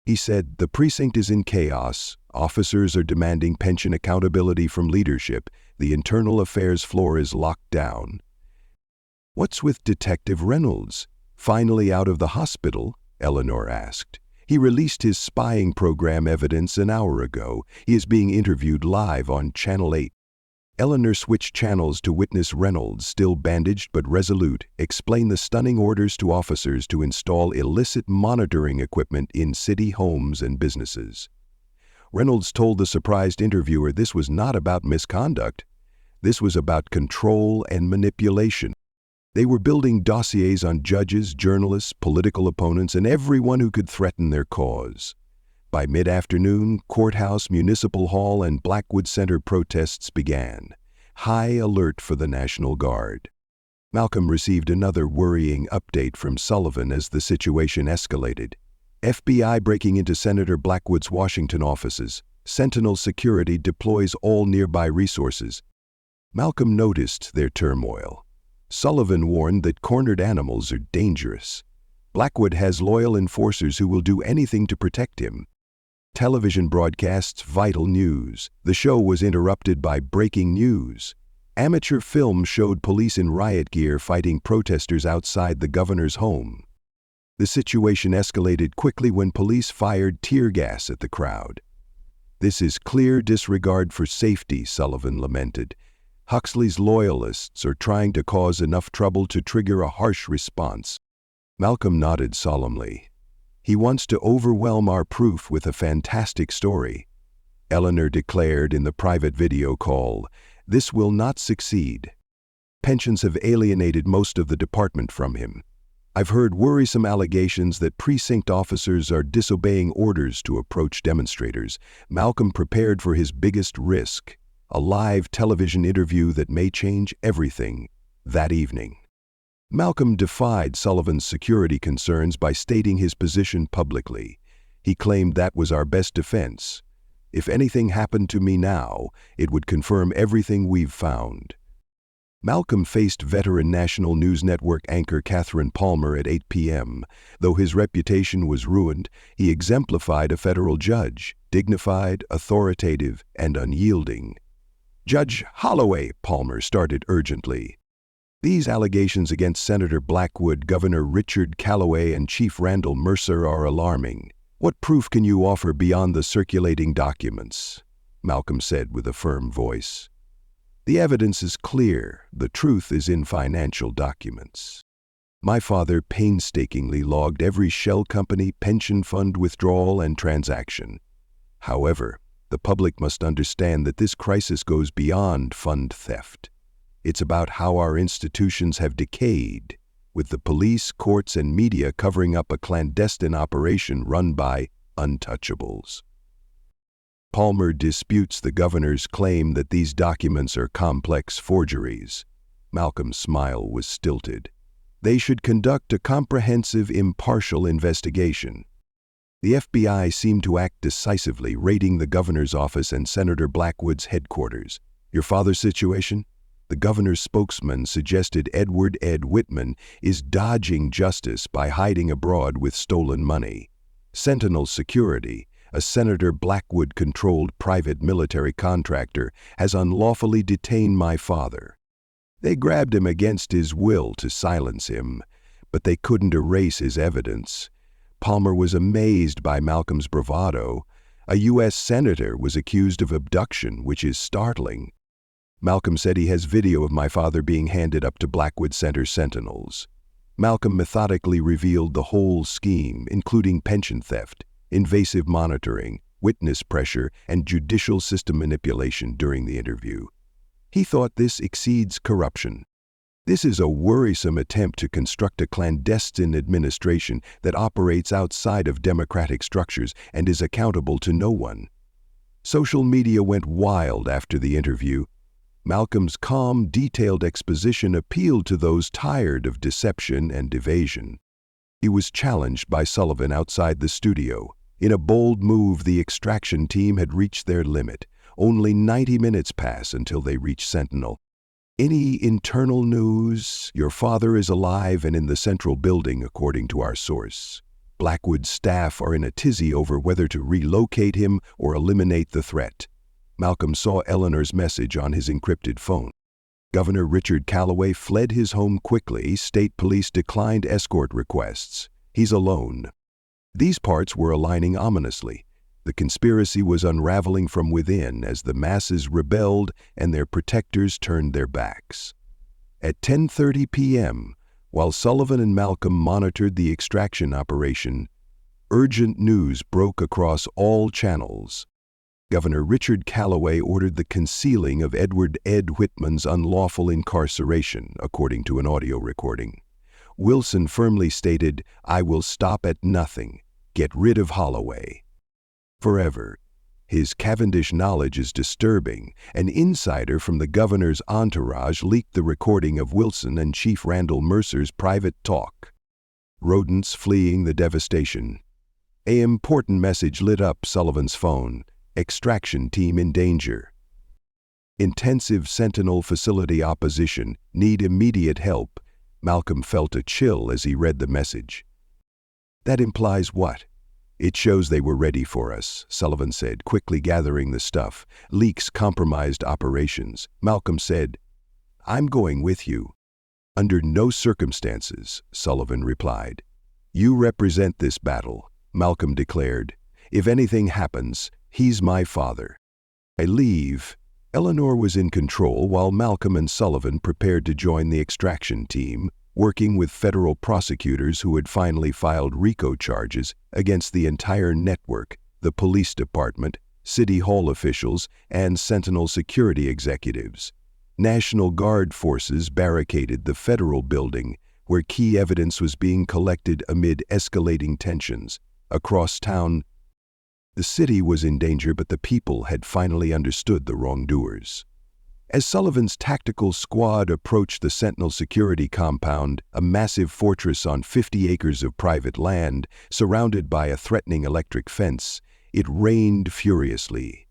He said, "The precinct is in chaos. Officers are demanding pension accountability from leadership. The internal affairs floor is locked down." "What's with Detective Reynolds? Finally out of the hospital?" Eleanor asked. "He released his spying program evidence an hour ago. He is being interviewed live on Channel 8. Eleanor switched channels to witness Reynolds, still bandaged but resolute, explain the stunning orders to officers to install illicit monitoring equipment in city homes and businesses. Reynolds told the surprised interviewer this was not about misconduct. This was about control and manipulation. They were building dossiers on judges, journalists, political opponents, and everyone who could threaten their cause. By mid-afternoon, Courthouse, Municipal Hall, and Blackwood Center protests began. High alert for the National Guard. Malcolm received another worrying update from Sullivan as the situation escalated. FBI breaking into Senator Blackwood's Washington offices. Sentinel security deploys all nearby resources. Malcolm noticed their turmoil. Sullivan warned that cornered animals are dangerous. Blackwood has loyal enforcers who will do anything to protect him. Television broadcasts vital news. The show was interrupted by breaking news. Amateur film showed police in riot gear fighting protesters outside the governor's home. The situation escalated quickly when police fired tear gas at the crowd. "This is clear disregard for safety," Sullivan lamented. "Huxley's loyalists are trying to cause enough trouble to trigger a harsh response." Malcolm nodded solemnly. "He wants to overwhelm our proof with a fantastic story." Eleanor declared in the private video call, "This will not succeed. Pensions have alienated most of the department from him. I've heard worrisome allegations that precinct officers are disobeying orders to approach demonstrators." Malcolm prepared for his biggest risk, a live television interview that may change everything that evening. Malcolm defied Sullivan's security concerns by stating his position publicly. He claimed that was our best defense. "If anything happened to me now, it would confirm everything we've found." Malcolm faced veteran National News Network anchor Catherine Palmer at 8 p.m. Though his reputation was ruined, he exemplified a federal judge, dignified, authoritative, and unyielding. "Judge Holloway," Palmer started urgently. "These allegations against Senator Blackwood, Governor Richard Callaway, and Chief Randall Mercer are alarming. What proof can you offer beyond the circulating documents?" Malcolm said with a firm voice. "The evidence is clear. The truth is in financial documents. My father painstakingly logged every shell company, pension fund withdrawal, and transaction. However, the public must understand that this crisis goes beyond fund theft. It's about how our institutions have decayed, with the police, courts, and media covering up a clandestine operation run by untouchables." Palmer disputes the governor's claim that these documents are complex forgeries. Malcolm's smile was stilted. "They should conduct a comprehensive, impartial investigation." The FBI seemed to act decisively, raiding the governor's office and Senator Blackwood's headquarters. "Your father's situation?" The governor's spokesman suggested Edward Ed Whitman is dodging justice by hiding abroad with stolen money. Sentinel Security, a Senator Blackwood-controlled private military contractor, has unlawfully detained my father. They grabbed him against his will to silence him, but they couldn't erase his evidence. Palmer was amazed by Malcolm's bravado. A U.S. senator was accused of abduction, which is startling. Malcolm said he has video of my father being handed up to Blackwood Center sentinels. Malcolm methodically revealed the whole scheme, including pension theft, invasive monitoring, witness pressure, and judicial system manipulation during the interview. He thought this exceeds corruption. This is a worrisome attempt to construct a clandestine administration that operates outside of democratic structures and is accountable to no one. Social media went wild after the interview. Malcolm's calm, detailed exposition appealed to those tired of deception and evasion. He was challenged by Sullivan outside the studio. In a bold move, the extraction team had reached their limit. Only 90 minutes pass until they reach Sentinel. "Any internal news? Your father is alive and in the central building, according to our source. Blackwood's staff are in a tizzy over whether to relocate him or eliminate the threat." Malcolm saw Eleanor's message on his encrypted phone. Governor Richard Callaway fled his home quickly. State police declined escort requests. He's alone. These parts were aligning ominously. The conspiracy was unraveling from within as the masses rebelled and their protectors turned their backs. At 10:30 p.m., while Sullivan and Malcolm monitored the extraction operation, urgent news broke across all channels. Governor Richard Callaway ordered the concealing of Edward Ed Whitman's unlawful incarceration, according to an audio recording. Wilson firmly stated, "I will stop at nothing. Get rid of Holloway." Forever. His Cavendish knowledge is disturbing. An insider from the governor's entourage leaked the recording of Wilson and Chief Randall Mercer's private talk. Rodents fleeing the devastation. An important message lit up Sullivan's phone. Extraction team in danger. Intensive Sentinel facility opposition. Need immediate help. Malcolm felt a chill as he read the message. That implies what? It shows they were ready for us, Sullivan said, quickly gathering the stuff. Leaks compromised operations. Malcolm said, "I'm going with you." "Under no circumstances," Sullivan replied. "You represent this battle," Malcolm declared. "If anything happens, he's my father." I leave. Eleanor was in control while Malcolm and Sullivan prepared to join the extraction team, working with federal prosecutors who had finally filed RICO charges against the entire network, the police department, city hall officials, and Sentinel security executives. National Guard forces barricaded the federal building, where key evidence was being collected amid escalating tensions. Across town, the city was in danger, but the people had finally understood the wrongdoers. As Sullivan's tactical squad approached the Sentinel security compound, a massive fortress on 50 acres of private land, surrounded by a threatening electric fence, it rained furiously.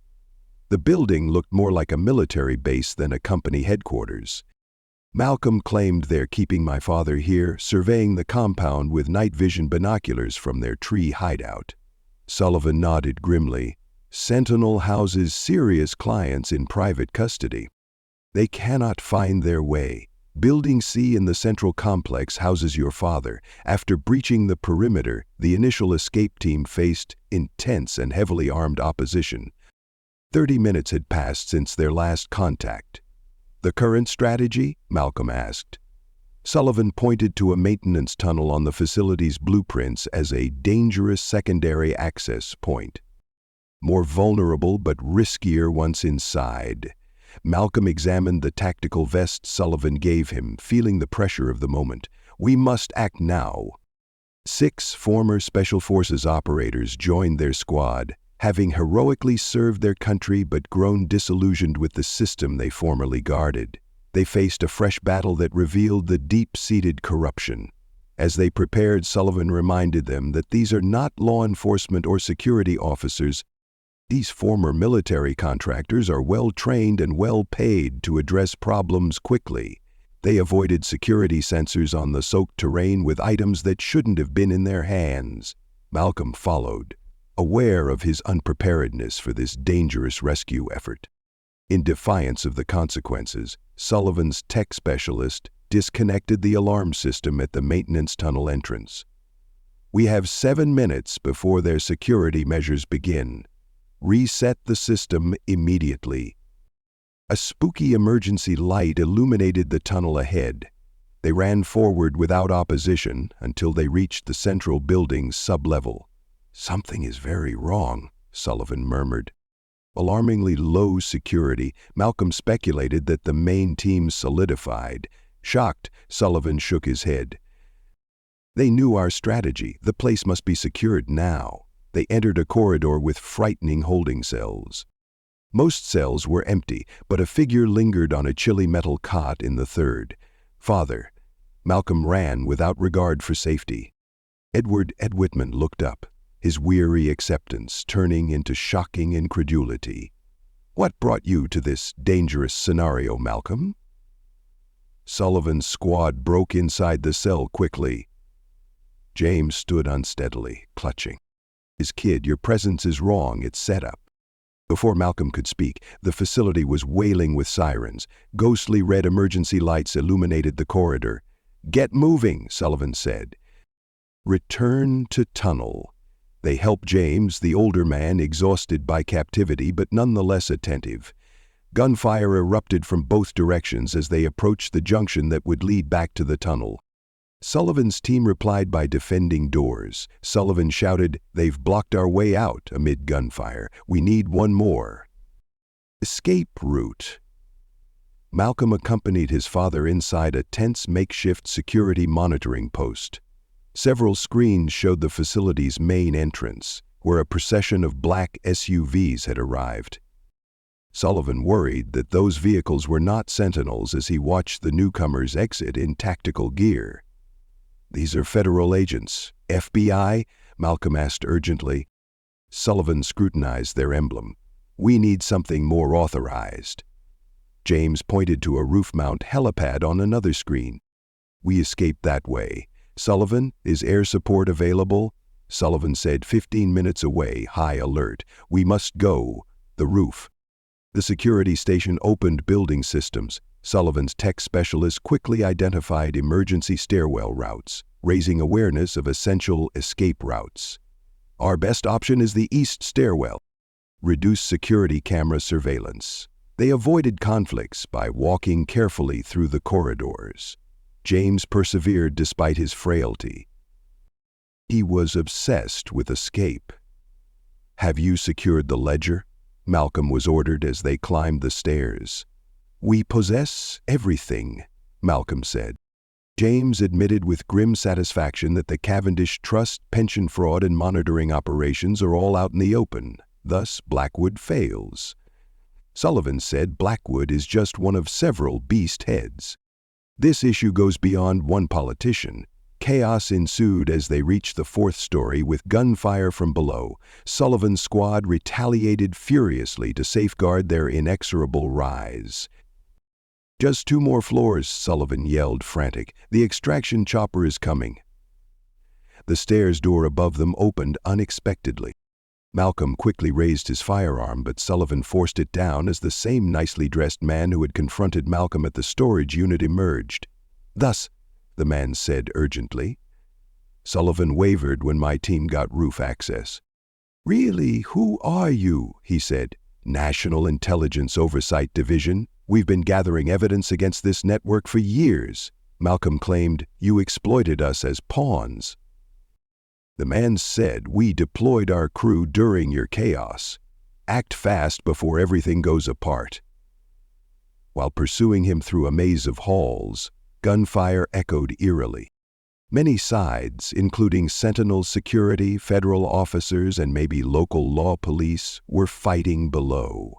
The building looked more like a military base than a company headquarters. Malcolm claimed, "They're keeping my father here," surveying the compound with night vision binoculars from their tree hideout. Sullivan nodded grimly. "Sentinel houses serious clients in private custody. They cannot find their way. Building C in the central complex houses your father. After breaching the perimeter, the initial escape team faced intense and heavily armed opposition. 30 minutes had passed since their last contact. "The current strategy?" Malcolm asked. Sullivan pointed to a maintenance tunnel on the facility's blueprints as a dangerous secondary access point. More vulnerable but riskier once inside. Malcolm examined the tactical vest Sullivan gave him, feeling the pressure of the moment. "We must act now." 6 former Special Forces operators joined their squad, having heroically served their country but grown disillusioned with the system they formerly guarded. They faced a fresh battle that revealed the deep-seated corruption. As they prepared, Sullivan reminded them that these are not law enforcement or security officers. These former military contractors are well-trained and well-paid to address problems quickly. They avoided security sensors on the soaked terrain with items that shouldn't have been in their hands. Malcolm followed, aware of his unpreparedness for this dangerous rescue effort. In defiance of the consequences, Sullivan's tech specialist disconnected the alarm system at the maintenance tunnel entrance. "We have 7 minutes before their security measures begin. Reset the system immediately." A spooky emergency light illuminated the tunnel ahead. They ran forward without opposition until they reached the central building's sublevel. "Something is very wrong," Sullivan murmured. Alarmingly low security, Malcolm speculated that the main team solidified. Shocked, Sullivan shook his head. "They knew our strategy. The place must be secured now." They entered a corridor with frightening holding cells. Most cells were empty, but a figure lingered on a chilly metal cot in the third. "Father." Malcolm ran without regard for safety. Edward Ed Whitman looked up, his weary acceptance turning into shocking incredulity. "What brought you to this dangerous scenario, Malcolm?" Sullivan's squad broke inside the cell quickly. James stood unsteadily, clutching. "His kid, your presence is wrong. It's set up." Before Malcolm could speak, the facility was wailing with sirens. Ghostly red emergency lights illuminated the corridor. "Get moving," Sullivan said. "Return to tunnel." They helped James, the older man, exhausted by captivity but nonetheless attentive. Gunfire erupted from both directions as they approached the junction that would lead back to the tunnel. Sullivan's team replied by defending doors. Sullivan shouted, "They've blocked our way out," amid gunfire. "We need one more." Escape route. Malcolm accompanied his father inside a tense makeshift security monitoring post. Several screens showed the facility's main entrance, where a procession of black SUVs had arrived. Sullivan worried that those vehicles were not sentinels as he watched the newcomers exit in tactical gear. "These are federal agents. FBI?" Malcolm asked urgently. Sullivan scrutinized their emblem. "We need something more authorized." James pointed to a roof-mount helipad on another screen. "We escaped that way. Sullivan, is air support available?" Sullivan said, 15 minutes away, high alert. "We must go." The roof. The security station opened building systems. Sullivan's tech specialist quickly identified emergency stairwell routes, raising awareness of essential escape routes. "Our best option is the east stairwell." Reduced security camera surveillance. They avoided conflicts by walking carefully through the corridors. James persevered despite his frailty. He was obsessed with escape. "Have you secured the ledger?" Malcolm was ordered as they climbed the stairs. "We possess everything," Malcolm said. James admitted with grim satisfaction that the Cavendish Trust, pension fraud, and monitoring operations are all out in the open. Thus, Blackwood fails. Sullivan said Blackwood is just one of several beast heads. This issue goes beyond one politician. Chaos ensued as they reached the fourth story with gunfire from below. Sullivan's squad retaliated furiously to safeguard their inexorable rise. "Just 2 more floors," Sullivan yelled, frantic. "The extraction chopper is coming." The stairs door above them opened unexpectedly. Malcolm quickly raised his firearm, but Sullivan forced it down as the same nicely dressed man who had confronted Malcolm at the storage unit emerged. "Thus," the man said urgently. Sullivan wavered when my team got roof access. "Really, who are you?" he said. "National Intelligence Oversight Division. We've been gathering evidence against this network for years." Malcolm claimed, "You exploited us as pawns." The man said, "We deployed our crew during your chaos. Act fast before everything goes apart." While pursuing him through a maze of halls, gunfire echoed eerily. Many sides, including Sentinel security, federal officers, and maybe local law police, were fighting below.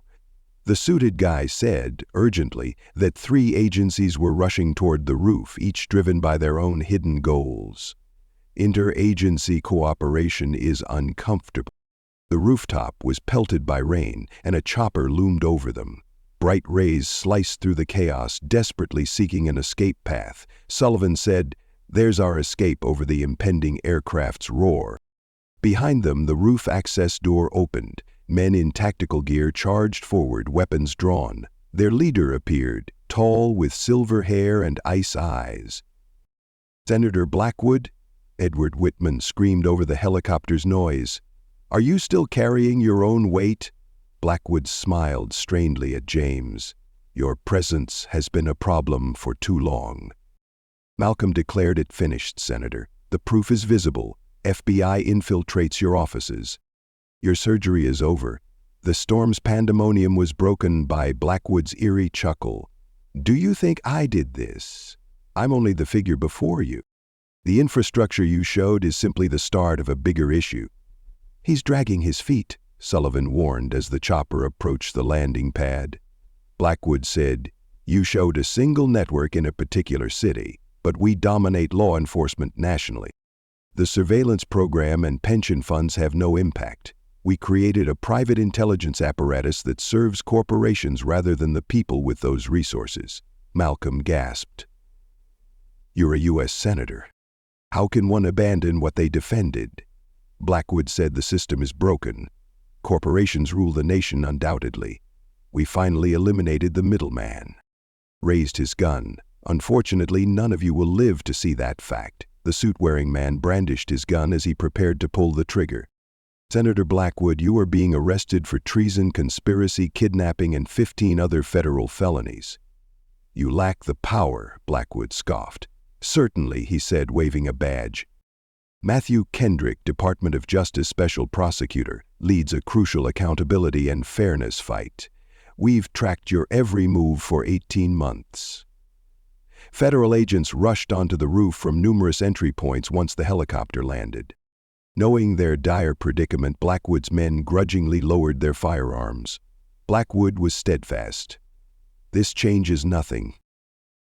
The suited guy said, urgently, that 3 agencies were rushing toward the roof, each driven by their own hidden goals. Interagency cooperation is uncomfortable. The rooftop was pelted by rain, and a chopper loomed over them. Bright rays sliced through the chaos, desperately seeking an escape path. Sullivan said, "There's our escape over the impending aircraft's roar." Behind them, the roof access door opened. Men in tactical gear charged forward, weapons drawn. Their leader appeared, tall, with silver hair and ice eyes. "Senator Blackwood?" David Whitman screamed over the helicopter's noise. "Are you still carrying your own weight?" Blackwood smiled strangely at James. "Your presence has been a problem for too long." Malcolm declared it finished, Senator. "The proof is visible. FBI infiltrates your offices. Your surgery is over." The storm's pandemonium was broken by Blackwood's eerie chuckle. "Do you think I did this? I'm only the figure before you. The infrastructure you showed is simply the start of a bigger issue." "He's dragging his feet," Sullivan warned as the chopper approached the landing pad. Blackwood said, "You showed a single network in a particular city, but we dominate law enforcement nationally. The surveillance program and pension funds have no impact. We created a private intelligence apparatus that serves corporations rather than the people with those resources." Malcolm gasped. "You're a U.S. Senator. How can one abandon what they defended?" Blackwood said, "The system is broken. Corporations rule the nation undoubtedly. We finally eliminated the middleman." Raised his gun. "Unfortunately, none of you will live to see that fact." The suit-wearing man brandished his gun as he prepared to pull the trigger. "Senator Blackwood, you are being arrested for treason, conspiracy, kidnapping, and 15 other federal felonies." "You lack the power," Blackwood scoffed. "Certainly," he said, waving a badge. Matthew Kendrick, Department of Justice Special Prosecutor, leads a crucial accountability and fairness fight. We've tracked your every move for 18 months. Federal agents rushed onto the roof from numerous entry points once the helicopter landed. Knowing their dire predicament, Blackwood's men grudgingly lowered their firearms. Blackwood was steadfast. "This changes nothing.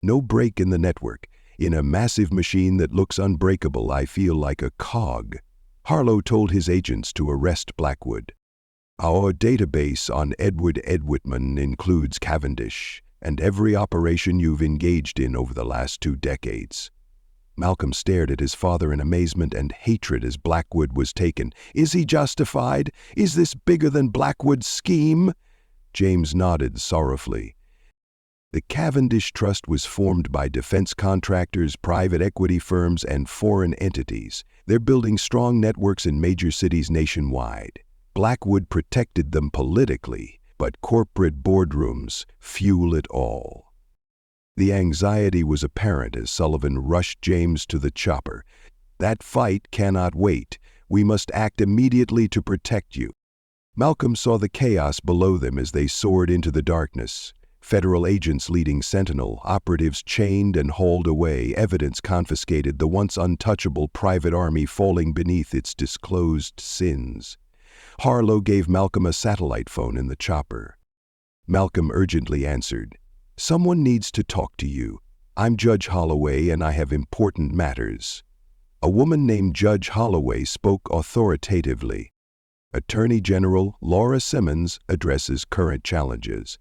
No break in the network. In a massive machine that looks unbreakable, I feel like a cog." Harlow told his agents to arrest Blackwood. "Our database on Edward Whitman includes Cavendish and every operation you've engaged in over the last 2 decades. Malcolm stared at his father in amazement and hatred as Blackwood was taken. "Is he justified? Is this bigger than Blackwood's scheme?" James nodded sorrowfully. The Cavendish Trust was formed by defense contractors, private equity firms, and foreign entities. They're building strong networks in major cities nationwide. Blackwood protected them politically, but corporate boardrooms fuel it all. The anxiety was apparent as Sullivan rushed James to the chopper. "That fight cannot wait. We must act immediately to protect you." Malcolm saw the chaos below them as they soared into the darkness. Federal agents leading Sentinel, operatives chained and hauled away, evidence confiscated, the once untouchable private army falling beneath its disclosed sins. Harlow gave Malcolm a satellite phone in the chopper. Malcolm urgently answered. "Someone needs to talk to you. I'm Judge Holloway and I have important matters." A woman named Judge Holloway spoke authoritatively. "Attorney General Laura Simmons addresses current challenges.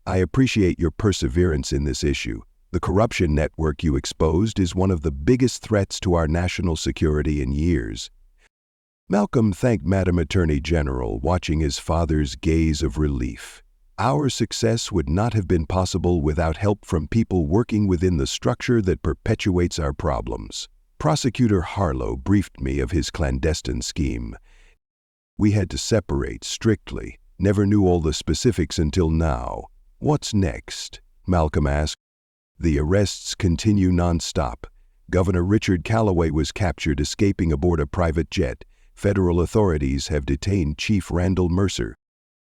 I appreciate your perseverance in this issue. The corruption network you exposed is one of the biggest threats to our national security in years." Malcolm thanked Madam Attorney General, watching his father's gaze of relief. "Our success would not have been possible without help from people working within the structure that perpetuates our problems." Prosecutor Harlow briefed me of his clandestine scheme. "We had to separate strictly. Never knew all the specifics until now." "What's next?" Malcolm asked. "The arrests continue non-stop. Governor Richard Callaway was captured escaping aboard a private jet. Federal authorities have detained Chief Randall Mercer.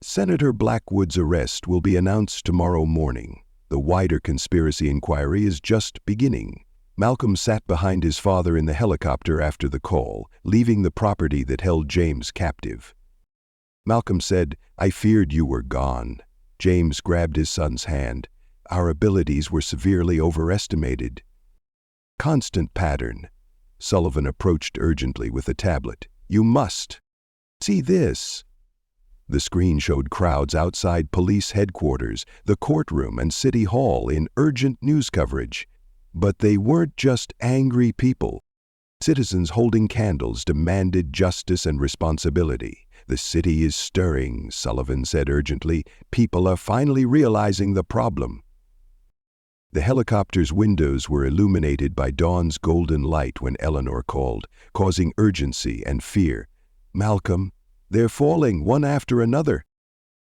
Senator Blackwood's arrest will be announced tomorrow morning. The wider conspiracy inquiry is just beginning." Malcolm sat behind his father in the helicopter after the call, leaving the property that held James captive. Malcolm said, "I feared you were gone." James grabbed his son's hand. "Our abilities were severely overestimated." "Constant pattern." Sullivan approached urgently with a tablet. "You must see this." The screen showed crowds outside police headquarters, the courtroom, and City Hall in urgent news coverage. But they weren't just angry people. Citizens holding candles demanded justice and responsibility. "The city is stirring," Sullivan said urgently. "People are finally realizing the problem." The helicopter's windows were illuminated by dawn's golden light when Eleanor called, causing urgency and fear. "Malcolm, they're falling one after another."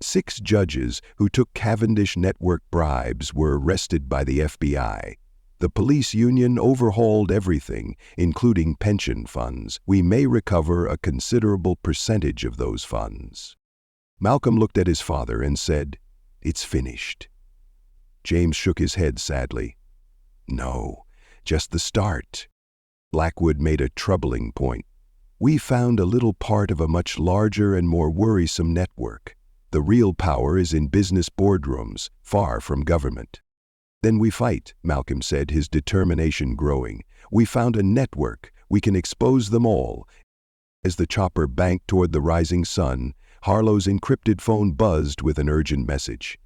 6 judges who took Cavendish network bribes were arrested by the FBI. The police union overhauled everything, including pension funds. "We may recover a considerable percentage of those funds." Malcolm looked at his father and said, "It's finished." James shook his head sadly. "No, just the start." Blackwood made a troubling point. "We found a little part of a much larger and more worrisome network. The real power is in business boardrooms, far from government." "Then we fight," Malcolm said, his determination growing. "We found a network. We can expose them all." As the chopper banked toward the rising sun, Harlow's encrypted phone buzzed with an urgent message.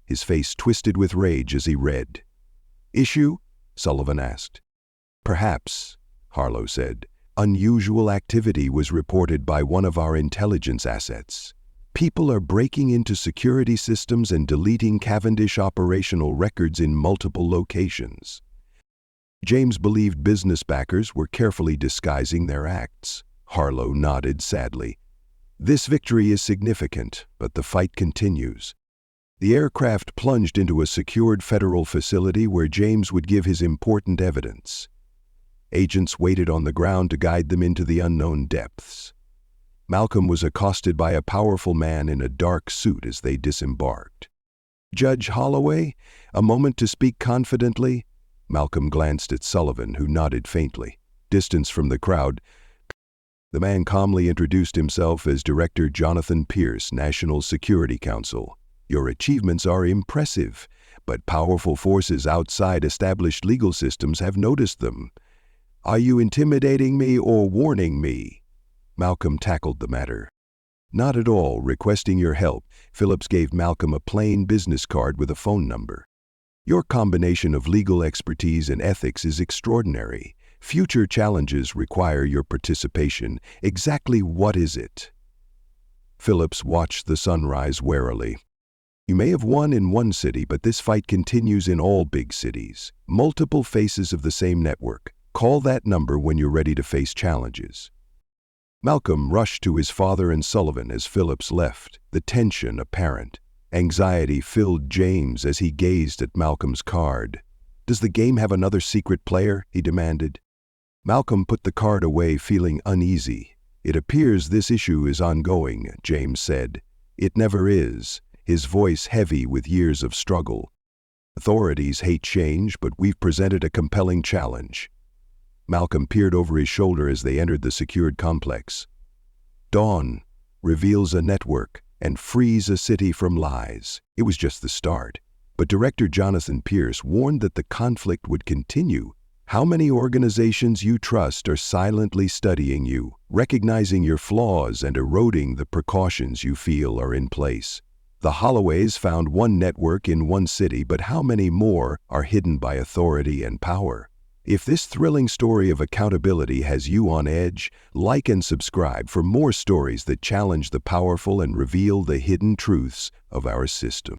His face twisted with rage as he read. "Issue?" Sullivan asked. "Perhaps," Harlow said. "Unusual activity was reported by one of our intelligence assets. People are breaking into security systems and deleting Cavendish operational records in multiple locations." James believed business backers were carefully disguising their acts. Harlow nodded sadly. "This victory is significant, but the fight continues." The aircraft plunged into a secured federal facility where James would give his important evidence. Agents waited on the ground to guide them into the unknown depths. Malcolm was accosted by a powerful man in a dark suit as they disembarked. "Judge Holloway, a moment to speak confidently?" Malcolm glanced at Sullivan, who nodded faintly. Distance from the crowd, the man calmly introduced himself as Director Jonathan Pierce, National Security Council. "Your achievements are impressive, but powerful forces outside established legal systems have noticed them. Are you intimidating me or warning me?" Malcolm tackled the matter. "Not at all. Requesting your help." Phillips gave Malcolm a plain business card with a phone number. "Your combination of legal expertise and ethics is extraordinary. Future challenges require your participation. Exactly what is it?" Phillips watched the sunrise warily. "You may have won in one city, but this fight continues in all big cities. Multiple faces of the same network. Call that number when you're ready to face challenges." Malcolm rushed to his father and Sullivan as Phillips left, the tension apparent. Anxiety filled James as he gazed at Malcolm's card. "Does the game have another secret player?" he demanded. Malcolm put the card away, feeling uneasy. "It appears this issue is ongoing," James said. "It never is," his voice heavy with years of struggle. "Authorities hate change, but we've presented a compelling challenge." Malcolm peered over his shoulder as they entered the secured complex. "Dawn reveals a network and frees a city from lies." It was just the start. But Director Jonathan Pierce warned that the conflict would continue. "How many organizations you trust are silently studying you, recognizing your flaws and eroding the precautions you feel are in place. The Holloways found one network in one city, but how many more are hidden by authority and power?" If this thrilling story of accountability has you on edge, like and subscribe for more stories that challenge the powerful and reveal the hidden truths of our system.